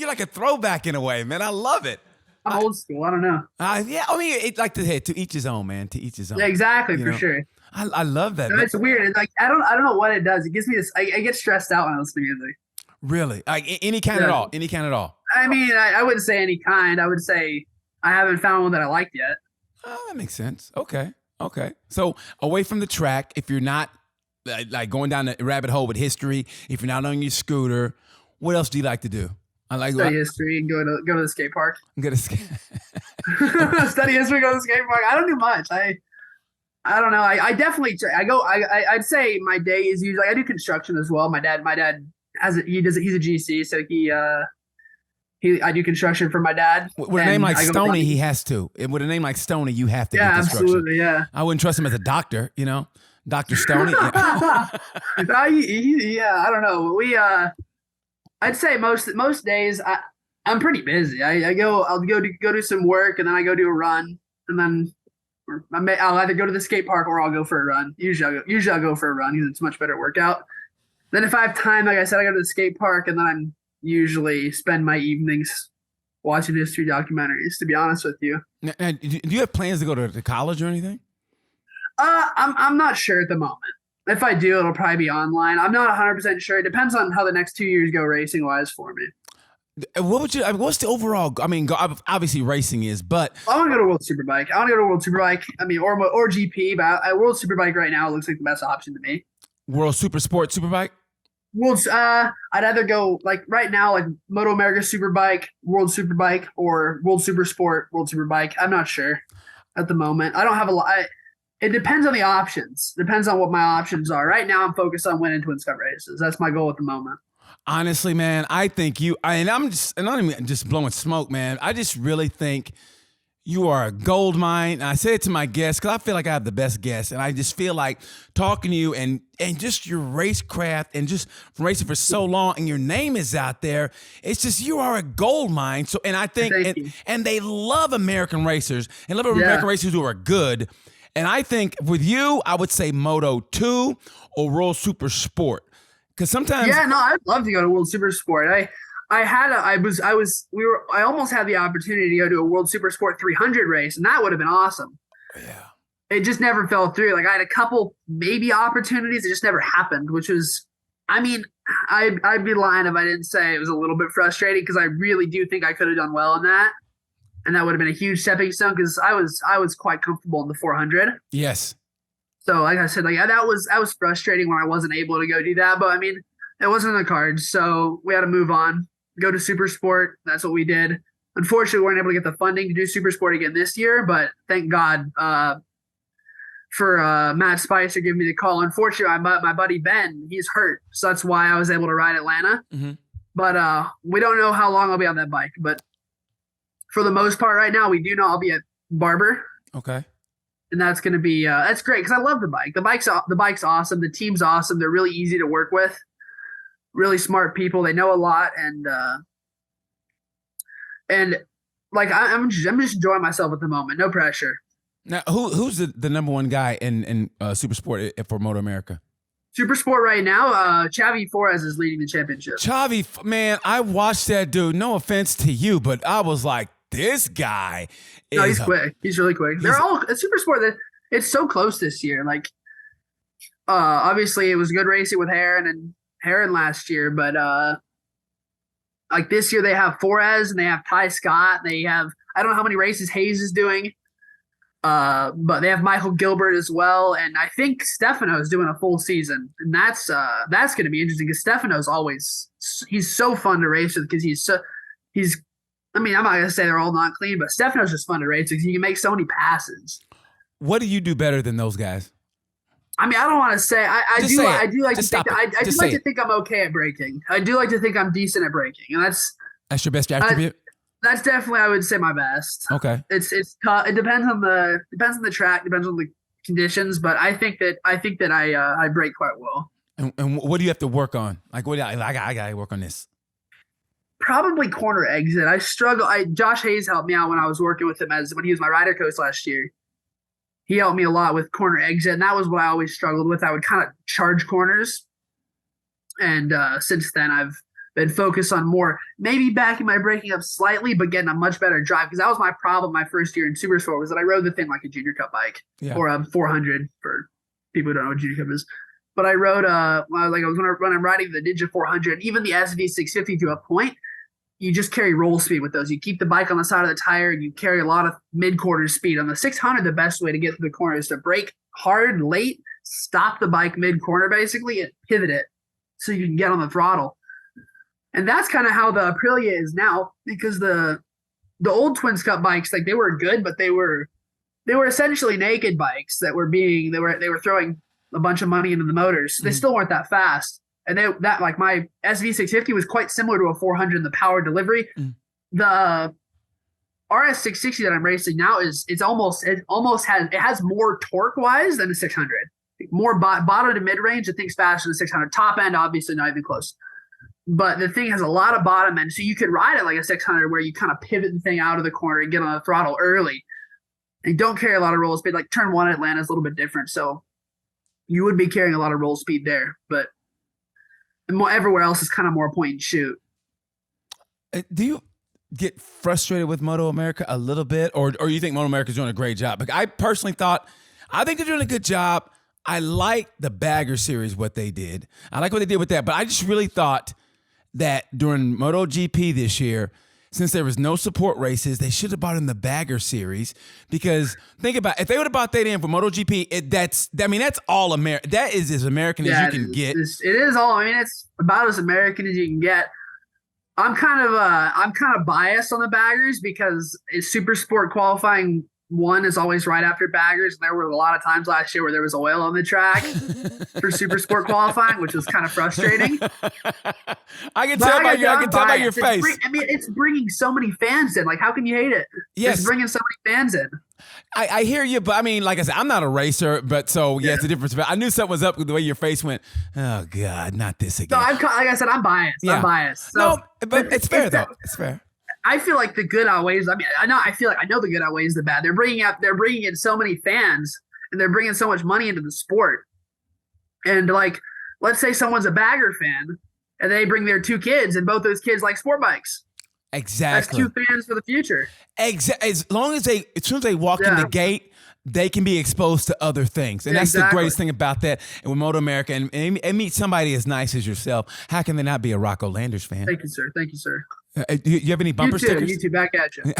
like a throwback in a way, man. I love it. I'm old school. I don't know. Yeah, I mean, to each his own, man. To each his own. Yeah, exactly, You for know? sure. I love that. It's weird. It's like I don't know what it does. It gives me this. I get stressed out when I listen to music. Really? Like any kind at all? Any kind at all? I mean, I wouldn't say any kind. I would say I haven't found one that I liked yet. Oh, that makes sense. Okay. So away from the track, if you're not like going down the rabbit hole with history, if you're not on your scooter, what else do you like to do? I like Study history and go to the skate park. I'm gonna skate. Study history, go to the skate park. I don't do much. I don't know. I definitely I'd say my day is usually I do construction as well. My dad he's a GC, so I do construction for my dad. With a name like Stoney, he has to. With a name like Stoney, you have to do construction. Absolutely, yeah. I wouldn't trust him as a doctor, Dr. Stoney. Yeah, I don't know. I'd say most days I'm pretty busy. I'll go do some work, and then I go do a run, and then I'll either go to the skate park or I'll go for a run. Usually I'll go for a run because it's a much better workout. Then if I have time, like I said, I go to the skate park, and then I'm usually spend my evenings watching history documentaries, to be honest with you. Now, do you have plans to go to college or anything? I'm not sure at the moment. If I do, it'll probably be online. I'm not 100% sure. It depends on how the next 2 years go racing wise for me. What's the overall? I mean, obviously racing is, but I want to go to World Superbike. I mean, or GP, but World Superbike right now looks like the best option to me. World Super Sport Superbike. I'd either go like right now, like MOTOAMERICA Superbike, World Superbike, or World Super Sport, World Superbike. I'm not sure at the moment. I don't have a lot. It depends on the options. Depends on what my options are. Right now, I'm focused on winning Twins Cup races. That's my goal at the moment. Honestly, man, I think I'm not even just blowing smoke, man. I just really think you are a gold mine. And I say it to my guests because I feel like I have the best guests. And I just feel like talking to you and just your racecraft and just racing for so long and your name is out there. It's just you are a gold mine. So, and I think, and they love American racers and love American racers who are good. And I think with you, I would say Moto 2 or World Super Sport. Because sometimes, I'd love to go to World Super Sport. I almost had the opportunity to go to a World Super Sport 300 race, and that would have been awesome. Yeah, it just never fell through. Like I had a couple maybe opportunities, it just never happened. Which was, I mean, I'd be lying if I didn't say it was a little bit frustrating because I really do think I could have done well in that, and that would have been a huge stepping stone because I was quite comfortable in the 400. Yes. So like I said, that was frustrating when I wasn't able to go do that. But I mean, it wasn't in the cards, so we had to move on, go to Super Sport. That's what we did. Unfortunately, we weren't able to get the funding to do Super Sport again this year, but thank God for Matt Spicer giving me the call. Unfortunately, my buddy Ben, he's hurt, so that's why I was able to ride Atlanta. Mm-hmm. But we don't know how long I'll be on that bike. But for the most part, right now, we do know I'll be at Barber. Okay. And that's going to be that's great because I love the bike. The bike's awesome. The team's awesome. They're really easy to work with. Really smart people. They know a lot, and like I'm just enjoying myself at the moment. No pressure. Now, who's the number one guy in Super Sport for MOTOAMERICA? Super Sport right now, Xavi Flores is leading the championship. Xavi, man, I watched that dude. No offense to you, but I was like, this guy is. No, he's quick. He's really quick. They're all Super Sport. It's so close this year. Like, obviously, it was good racing with Heron last year, but like this year they have Flores and they have Ty Scott. They have I don't know how many races Hayes is doing. But they have Michael Gilbert as well, and I think Stefano's doing a full season, and that's going to be interesting because Stefano's he's so fun to race with because he's. I mean, I'm not going to say they're all not clean, but Stefano's just fun to race because he can make so many passes. What do you do better than those guys? I mean, I don't want to say I do like to think I'm okay at braking. I do like to think I'm decent at braking, and that's your best attribute. That's definitely, I would say, my best. Okay. It's tough. It depends on the track, depends on the conditions, but I think that I brake quite well. And what do you have to work on? Like, I gotta work on this. Probably corner exit. I struggle. Josh Hayes helped me out when I was working with him when he was my rider coach last year. He helped me a lot with corner exit, and that was what I always struggled with. I would kind of charge corners, and since then I've been focused on more, maybe backing my braking up slightly, but getting a much better drive. Because that was my problem my first year in Super Sport was that I rode the thing like a Junior Cup bike or a 400 for people who don't know what Junior Cup is. But I rode when I'm riding the Ninja 400, even the SV 650 to a point, you just carry roll speed with those. You keep the bike on the side of the tire, and you carry a lot of mid-quarter speed. On the 600, the best way to get through the corner is to brake hard late, stop the bike mid-corner basically, and pivot it so you can get on the throttle. And that's kind of how the Aprilia is now, because the old Twins Cup bikes, like they were good, but they were essentially naked bikes that were they were throwing a bunch of money into the motors. So they still weren't that fast. And like my SV650 was quite similar to a 400 in the power delivery. The RS660 that I'm racing now it has more torque wise than a 600. More bottom to mid range, it thinks faster than 600. Top end, obviously not even close. But the thing has a lot of bottom end, so you could ride it like a 600 where you kind of pivot the thing out of the corner and get on the throttle early. And don't carry a lot of roll speed. Like turn one at Atlanta is a little bit different, so you would be carrying a lot of roll speed there. But everywhere else is kind of more point and shoot. Do you get frustrated with MOTOAMERICA a little bit, or you think MOTOAMERICA is doing a great job? Like I personally I think they're doing a good job. I like the Bagger Series, what they did. I like what they did with that, but I just really thought that during MotoGP this year, since there was no support races, they should have bought in the Bagger Series, because think about if they would have bought that in for MotoGP, that's all American. That is as American as you can get. It is all. I mean, it's about as American as you can get. I'm kind of biased on the Baggers because it's Super Sport qualifying. One is always right after Baggers, and there were a lot of times last year where there was oil on the track for Super Sport qualifying, which was kind of frustrating. I can tell by your face. It's bringing so many fans in. Like, how can you hate it? Yes. It's bringing so many fans in. I hear you, but I mean, like I said, I'm not a racer, but so yeah, it's a difference. But I knew something was up with the way your face went. Oh God, not this again. So like I said, I'm biased. Yeah. I'm biased. So, no, but it's fair though. It's fair. I feel like the good outweighs. I mean, I feel like I know the good outweighs the bad. They're bringing in so many fans, and they're bringing so much money into the sport. And like, let's say someone's a Bagger fan, and they bring their two kids, and both those kids like sport bikes. Exactly. That's two fans for the soon as they walk in the gate, they can be exposed to other things. And that's the greatest thing about that. And with MOTOAMERICA and meet somebody as nice as yourself, how can they not be a Rocco Landers fan? Thank you, sir. Thank you, sir. Do you have any bumper stickers? You too, back at you.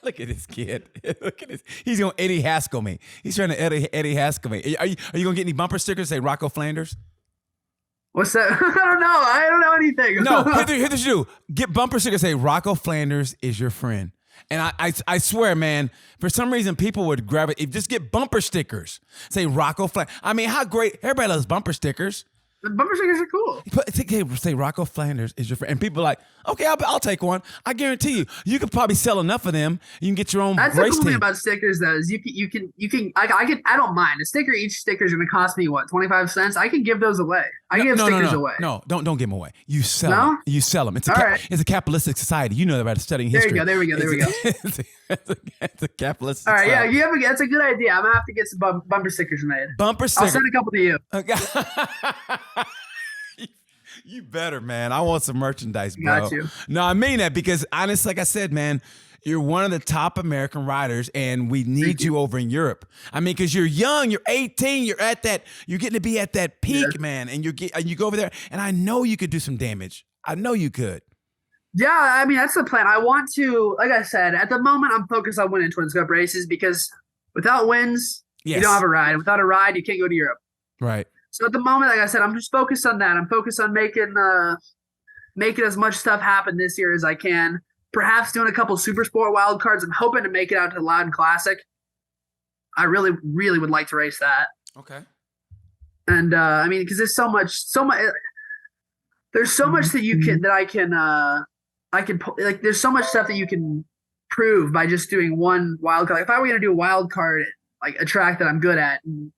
Look at this kid. Look at this. He's going to Eddie Haskell me. He's trying to Eddie Haskell me. Are you going to get any bumper stickers that say Rocco Landers? What's that? I don't know anything. No, here's what you do. Get bumper stickers that say Rocco Landers is your friend. And I swear, man, for some reason, people would grab it. Just get bumper stickers. Say Rocco Landers. I mean, how great. Everybody loves bumper stickers. The bumper stickers are cool. Say Rocco Landers is your friend. And people are like, okay, I'll take one. I guarantee you could probably sell enough of them. You can get your own race team. That's the cool thing about stickers, though, is you can. I don't mind. Each sticker is going to cost me, what, 25 cents? I can give those away. I give stickers away. No, don't give them away. You sell them. You sell them. It's It's a capitalistic society. You know that by studying There history. we go. It's a capitalistic All right, society. that's a good idea. I'm gonna have to get some bumper stickers made. Bumper stickers. I'll send a couple to you. Okay. You better, man. I want some merchandise, bro. Got you. No, I mean that because honestly, like I said, man, you're one of the top American riders, and we need you over in Europe. I mean, because you're young, you're 18, you're getting to be at that peak, man, and you go over there, and I know you could do some damage. I know you could. Yeah, I mean, that's the plan. I want to, like I said, at the moment, I'm focused on winning Twins Cup races because without wins, you don't have a ride. Without a ride, you can't go to Europe. Right. So at the moment, like I said, I'm just focused on that. I'm focused on making as much stuff happen this year as I can. Perhaps doing a couple Super Sport wild cards. I'm hoping to make it out to the Loudon Classic. I really, really would like to race that. Okay. And I mean, because there's so much. There's so much that you can there's so much stuff that you can prove by just doing one wild card. Like if I were going to do a wild card, like a track that I'm good at, and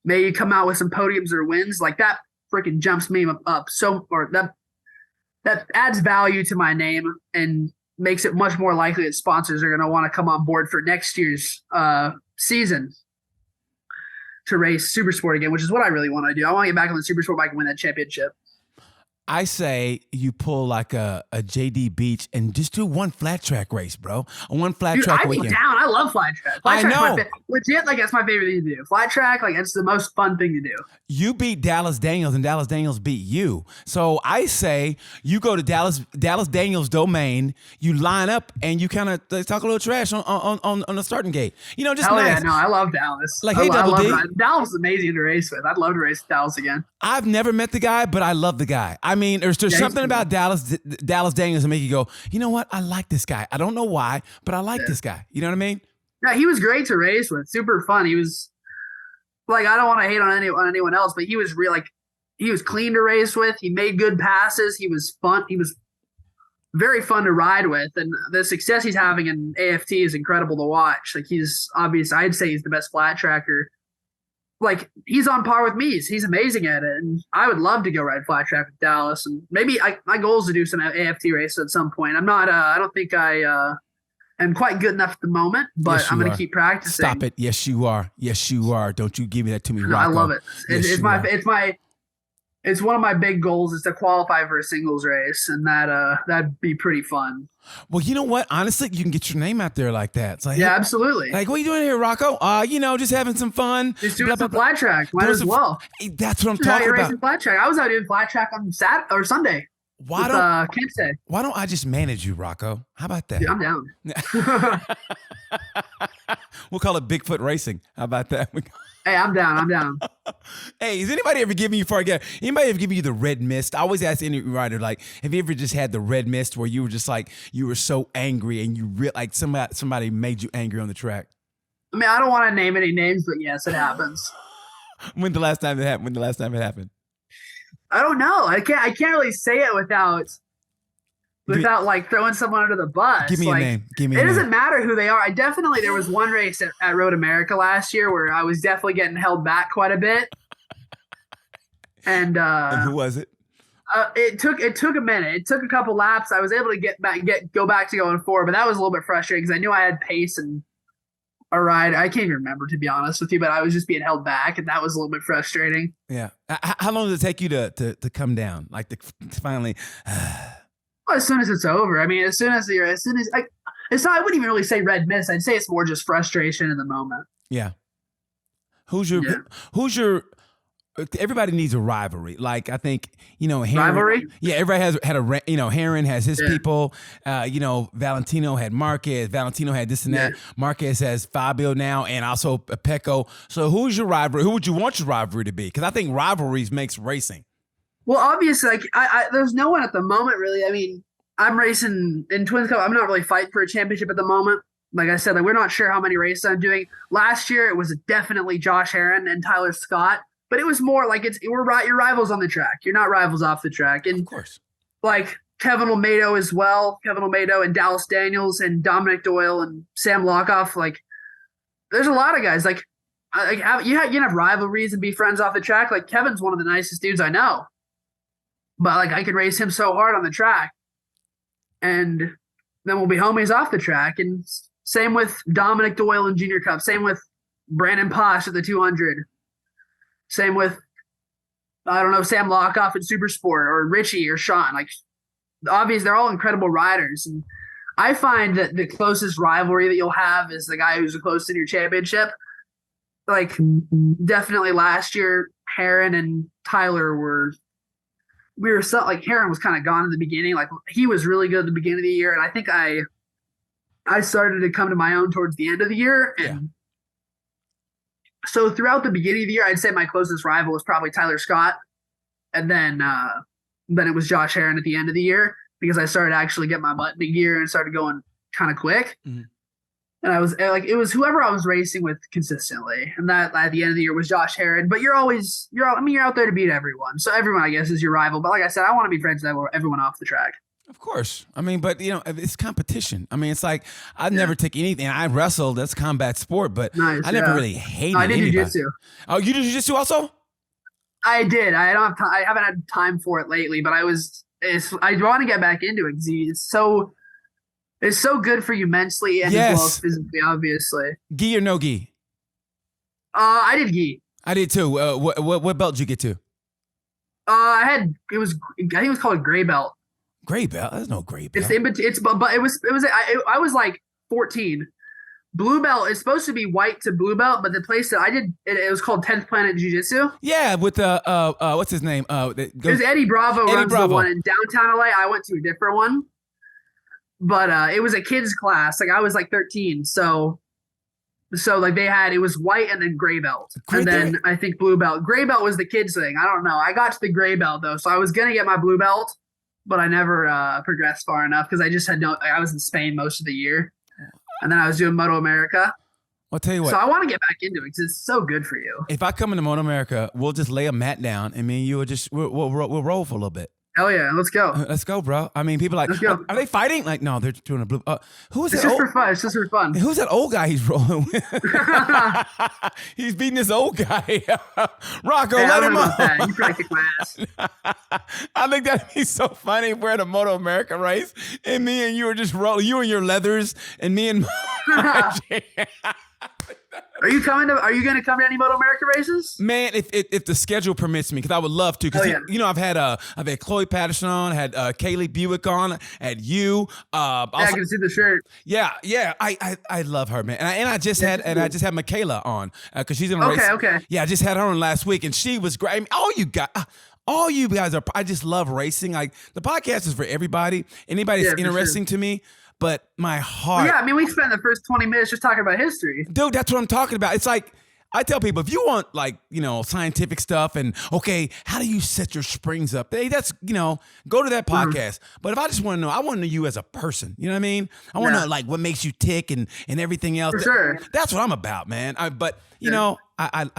maybe come out with some podiums or wins, like that freaking jumps me up. That adds value to my name and makes it much more likely that sponsors are going to want to come on board for next year's season to race Super Sport again, which is what I really want to do. I want to get back on the Super Sport bike and win that championship. I say you pull like a JD Beach and just do one flat track race, bro. One flat track weekend. I'd be down. I love flat track. I know. Legit, like that's my favorite thing to do. Flat track, like it's the most fun thing to do. You beat Dallas Daniels and Dallas Daniels beat you. So I say you go to Dallas Daniels domain, you line up and you kind of talk a little trash on the starting gate. You know, just Hell nice. Yeah, no, I love Dallas. Like, hey, Double D. Dallas is amazing to race with. I'd love to race with Dallas again. I've never met the guy, but I love the guy. I mean, there's something about Dallas Daniels that make you go, you know what? I like this guy. I don't know why, but I like this guy. You know what I mean? Yeah, he was great to race with. Super fun. He was like, I don't want to hate on anyone else, but he was he was clean to race with. He made good passes. He was fun. He was very fun to ride with. And the success he's having in AFT is incredible to watch. Like I'd say he's the best flat tracker. Like he's on par with me. He's amazing at it. And I would love to go ride flat track with Dallas. And maybe my goal is to do some AFT races at some point. I'm not, I don't think I am quite good enough at the moment, but yes, I'm going to keep practicing. Stop it. Yes, you are. Yes, you are. Don't you give me that to me, Rocco. I love it. Yes, It's one of my big goals is to qualify for a singles race, and that'd be pretty fun. Well, you know what? Honestly, you can get your name out there like that. It's like, yeah, hey, absolutely. Like, what are you doing here, Rocco? Just having some fun. Just doing some flat track. Might as well. That's what I'm talking about. Racing flat track. I was out doing flat track on Saturday or Sunday. Why don't I just manage you, Rocco? How about that? Dude, I'm down. We'll call it Bigfoot Racing. How about that? Hey, I'm down. Hey, has anybody ever given you the red mist? I always ask any rider, like, have you ever just had the red mist where you were just like, you were so angry and like somebody made you angry on the track? I mean, I don't want to name any names, but yes, it happens. When the last time it happened? I don't know. I can't really say it without like throwing someone under the bus. Give me a name. It doesn't matter who they are. There was one race at Road America last year where I was definitely getting held back quite a bit. And who was it? It took a minute. It took a couple laps. I was able to go back to going forward, but that was a little bit frustrating because I knew I had pace and a ride. I can't even remember, to be honest with you, but I was just being held back, and that was a little bit frustrating. Yeah. How long does it take you to come down? Like to finally. Well, as soon as it's over. I mean, I wouldn't even really say red mist. I'd say it's more just frustration in the moment. Yeah. Who's your everybody needs a rivalry. Like, I think, Heron, rivalry. Yeah. Everybody had Heron has his people, Valentino had Marquez, Valentino had this and that. Marquez has Fabio now, and also Pecco. So who's your rivalry? Who would you want your rivalry to be? Cause I think rivalries makes racing. Well, obviously, like there's no one at the moment, really. I mean, I'm racing in Twins Cup. I'm not really fighting for a championship at the moment. Like I said, we're not sure how many races I'm doing. Last year, it was definitely Josh Heron and Tyler Scott, but it was more like we're your rivals on the track. You're not rivals off the track. And of course, like Kevin Olmedo as well. Kevin Olmedo and Dallas Daniels and Dominic Doyle and Sam Lockoff. Like, there's a lot of guys. Like, You can have rivalries and be friends off the track. Like Kevin's one of the nicest dudes I know, but like I can race him so hard on the track, and then we'll be homies off the track. And same with Dominic Doyle in Junior Cup. Same with Brandon Posh at the 200. Same with I don't know Sam Lockoff in Super Sport or Richie or Sean. Like obviously they're all incredible riders, and I find that the closest rivalry that you'll have is the guy who's the closest in your championship. Like definitely last year, Heron and Tyler we were so like Heron was kind of gone in the beginning. Like he was really good at the beginning of the year, and I think I started to come to my own towards the end of the year. And so throughout the beginning of the year, I'd say my closest rival was probably Tyler Scott, and then it was Josh Heron at the end of the year because I started actually getting my butt into gear and started going kind of quick. Mm-hmm. And I was like, it was whoever I was racing with consistently. And that at the end of the year was Josh Heron. But you're out there to beat everyone. So everyone, I guess, is your rival. But like I said, I want to be friends with everyone off the track. Of course. I mean, but, it's competition. I mean, it's like I'd never take anything. I wrestled. That's combat sport. But I never really hated I did anybody. jiu-jitsu. Oh, you did jiu-jitsu also? I did. I haven't had time for it lately. But I want to get back into it because it's so good for you mentally and as well as physically, obviously. Gi or no gi? I did gi. I did too. What belt did you get to? I think it was called a gray belt. Gray belt? There's no gray belt. I was like 14. Blue belt is supposed to be white to blue belt, but the place that I did it was called 10th Planet Jiu-Jitsu. Yeah, with what's his name? It was Eddie Bravo runs the one in downtown LA. I went to a different one. But it was a kids class. Like I was like 13. So like it was white and then gray belt. And then I think blue belt. Gray belt was the kids thing. I don't know. I got to the gray belt though. So I was going to get my blue belt, but I never progressed far enough because I just I was in Spain most of the year. And then I was doing MOTOAMERICA. I'll tell you what. So I want to get back into it because it's so good for you. If I come into MOTOAMERICA, we'll just lay a mat down and me and you will just, we'll roll for a little bit. Hell yeah, let's go. Let's go, bro. I mean, people are like, are they fighting? Like, no, they're doing a blue. Who is it? It's just for fun. Who's that old guy he's rolling with? He's beating this old guy. Rocco, let him up. You probably kick my ass. I think that'd be so funny if we're at a MOTOAMERICA race and me and you are just rolling, you and your leathers and me and Are you going to come to any MOTOAMERICA races? Man, if the schedule permits me, because I would love to. Because I've had Chloe Patterson on, had Kaylee Buick on, had you. I can see the shirt. Yeah, I love her, man. And I just had Michaela on because she's in a race. Okay. Yeah, I just had her on last week, and she was great. I mean, all you guys are. I just love racing. Like the podcast is for everybody. Anybody that's interesting to me. But my heart. Well, yeah, I mean, we spent the first 20 minutes just talking about history. Dude, that's what I'm talking about. It's like, I tell people, if you want like, scientific stuff and, okay, how do you set your springs up? Hey, that's, go to that podcast. Mm-hmm. But if I just want to know, I want to know you as a person. You know what I mean? I want to know like what makes you tick and everything else. For sure. That's what I'm about, man. I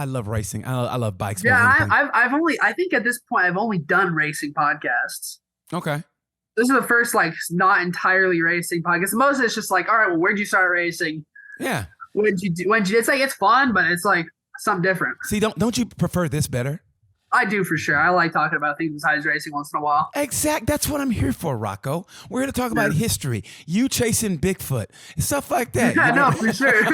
love racing. I love bikes. Yeah, I think at this point, I've only done racing podcasts. Okay. This is the first, like, not entirely racing podcast. Most of it's just like, all right, well, where'd you start racing? Yeah. When'd you it's like, it's fun, but it's like something different. See, don't you prefer this better? I do for sure. I like talking about things besides racing once in a while. Exact. That's what I'm here for, Rocco. We're here to talk about history. You chasing Bigfoot. Stuff like that. Yeah, no, for sure.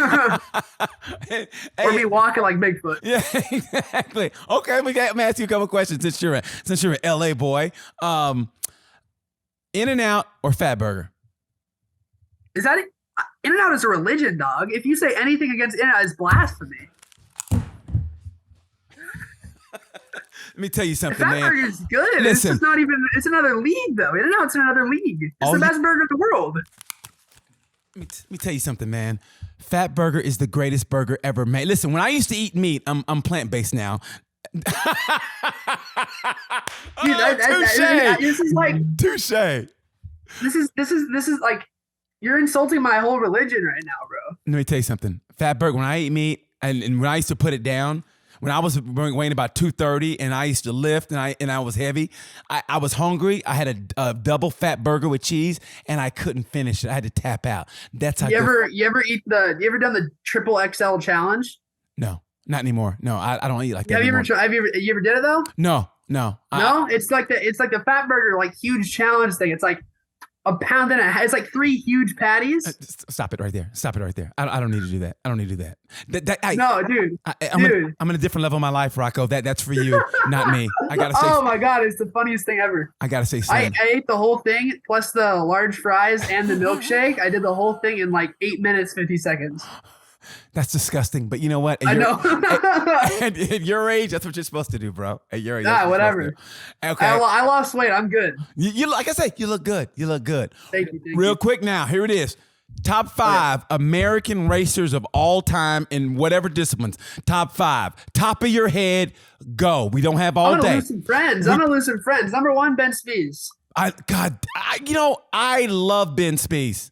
Or me walking like Bigfoot. Yeah, exactly. Okay, let me ask you a couple questions since you're an LA boy. In-N-Out or Fatburger? Is that it? In-N-Out is a religion, dog. If you say anything against In-N-Out, it's blasphemy. Let me tell you something, man. Fatburger's good. Listen. It's just not even. It's another league, though. In-N-Out's in another league. It's the best burger in the world. Let me tell you something, man. Fatburger is the greatest burger ever made. Listen, when I used to eat meat, I'm plant-based now. Dude, this is like touche. This is like you're insulting my whole religion right now, bro. Let me tell you something. Fatburger, when I eat meat and when I used to put it down, when I was weighing about 230 and I used to lift and I was heavy, I was hungry. I had a double fat burger with cheese and I couldn't finish it. I had to tap out. That's how you ever done the triple XL challenge? No. Not anymore. No, I don't eat like that Have you anymore. ever tried? You ever did it though? No. No, it's like the Fat Burger like huge challenge thing. It's like a pound and a half. It's like 3 huge patties. Stop it right there. Stop it right there. I don't need to do that. I don't need to do that. No, dude. I'm in a different level of my life, Rocco. That's for you, not me. I gotta say. Oh my God, it's the funniest thing ever. I gotta say, I ate the whole thing plus the large fries and the milkshake. I did the whole thing in like 8 minutes 50 seconds. That's disgusting. But you know what? I know. At your age, that's what you're supposed to do, bro. At your age, whatever. Okay. I lost weight. I'm good. You like I say, you look good. You look good. Thank you. Real quick now, here it is. Top 5 American racers of all time in whatever disciplines. Top 5. Top of your head, go. We don't have all I'm gonna day. lose some friends. I'm gonna lose some friends. Number 1, Ben Spies. I love Ben Spies.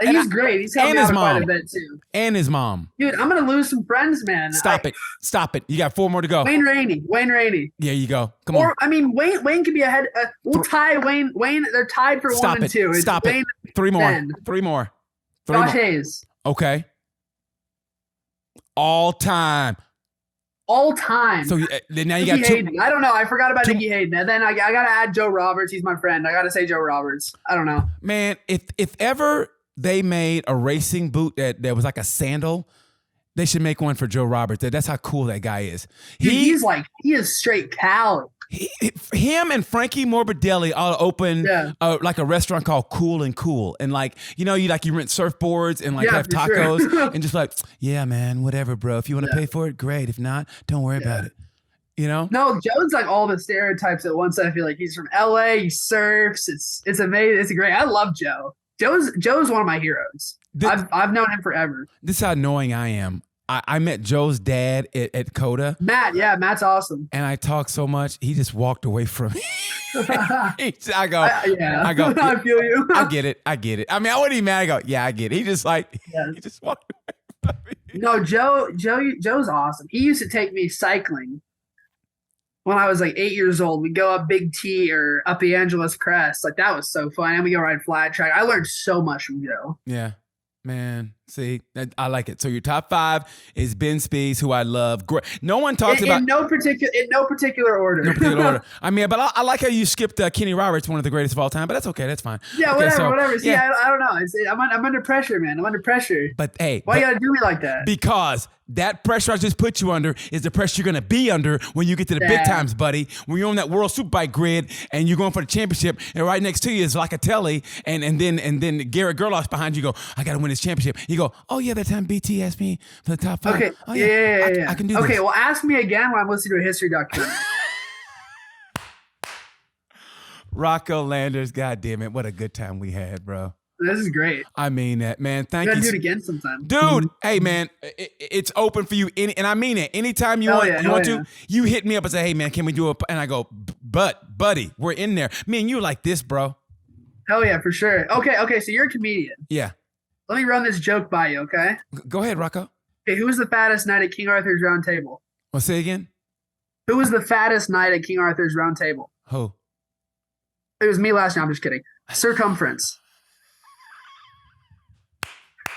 He's great. He's helped me out quite a bit too. And his mom. Dude, I'm gonna lose some friends, man. Stop it. You got 4 more to go. Wayne Rainey. Yeah, you go. Come on. I mean, Wayne could be ahead. We'll tie Wayne. They're tied for 1 and 2. Stop it. 3 more. 3 more. Josh Hayes. Okay. All time. So now you got 2. Hayden. I don't know. I forgot about Nicky Hayden. And then I gotta add Joe Roberts. He's my friend. I gotta say Joe Roberts. I don't know. Man, if ever they made a racing boot that was like a sandal, they should make one for Joe Roberts. That's how cool that guy is. Dude, he is straight Cali. Him and Frankie Morbidelli all open like a restaurant called Cool and Cool, and like you rent surfboards and like have tacos sure. And just like man, whatever, bro. If you want to pay for it, great. If not, don't worry about it. No, Joe's like all the stereotypes at once. I feel like he's from LA. He surfs. It's amazing. It's great. I love Joe. Joe's one of my heroes. I've known him forever. This is how annoying I am. I met Joe's dad at Coda. Matt's awesome. And I talked so much, he just walked away from me. I go, I feel you. I get it. I mean, I wasn't even mad. I go, yeah, I get it. He just he just walked away from me. No, Joe's awesome. He used to take me cycling when I was like 8 years old. We'd go up Big T or up the Angeles Crest. Like that was so fun. And we go ride flat track. I learned so much from Joe. Yeah. Man, see, I like it. So your top 5 is Ben Spies, who I love. Great. No one talks about in no particular order. No particular order. I mean, but I like how you skipped Kenny Roberts, one of the greatest of all time. But that's okay. That's fine. Yeah, okay, whatever. See, I don't know. I'm under pressure, man. I'm under pressure. But hey, why you gotta do me like that? Because that pressure I just put you under is the pressure you're going to be under when you get to the big times, buddy. When you're on that World Superbike grid and you're going for the championship, and right next to you is Locatelli, and then Garrett Gerloff's behind you. Go, I got to win this championship. You go, oh yeah, that time BT asked me for the top 5. Okay, oh, yeah. I can do this. Okay, well, ask me again when I'm listening to a history documentary. Rocco Landers, God damn it, what a good time we had, bro. This is great. I mean that, man. Thank you. Gotta do it again sometime. Dude, hey, man, it's open for you. And I mean it. Anytime you want to, you hit me up and say, hey, man, can we do and I go, buddy, we're in there. Me and you like this, bro. Hell yeah, for sure. Okay, so you're a comedian. Yeah. Let me run this joke by you, okay? Go ahead, Rocco. Okay, who was the fattest knight at King Arthur's Round Table? Well, say again? Who was the fattest knight at King Arthur's Round Table? Who? It was me last year. I'm just kidding. Circumference.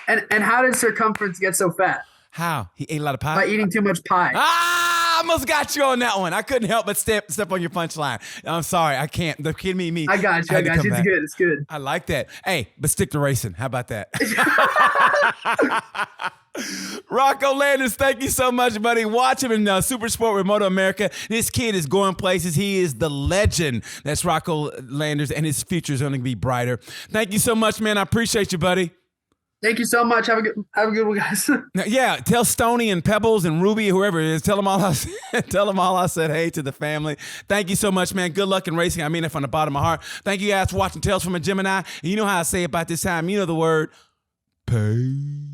And how did Circumference get so fat? How? He ate a lot of pie? By eating too much pie. I almost got you on that one. I couldn't help but step on your punchline. I'm sorry. I can't. The kid me. I got you. It's good. I like that. Hey, but stick to racing. How about that? Rocco Landers, thank you so much, buddy. Watch him in Super Sport with MOTOAMERICA. This kid is going places. He is the legend. That's Rocco Landers, and his future is going to be brighter. Thank you so much, man. I appreciate you, buddy. Thank you so much. Have a good one, guys. Yeah, tell Stoney and Pebbles and Ruby, whoever it is, tell them all I said hey to the family. Thank you so much, man. Good luck in racing. I mean it from the bottom of my heart. Thank you guys for watching Tales from a Gemini. And you know how I say about this time. You know the word. Peace.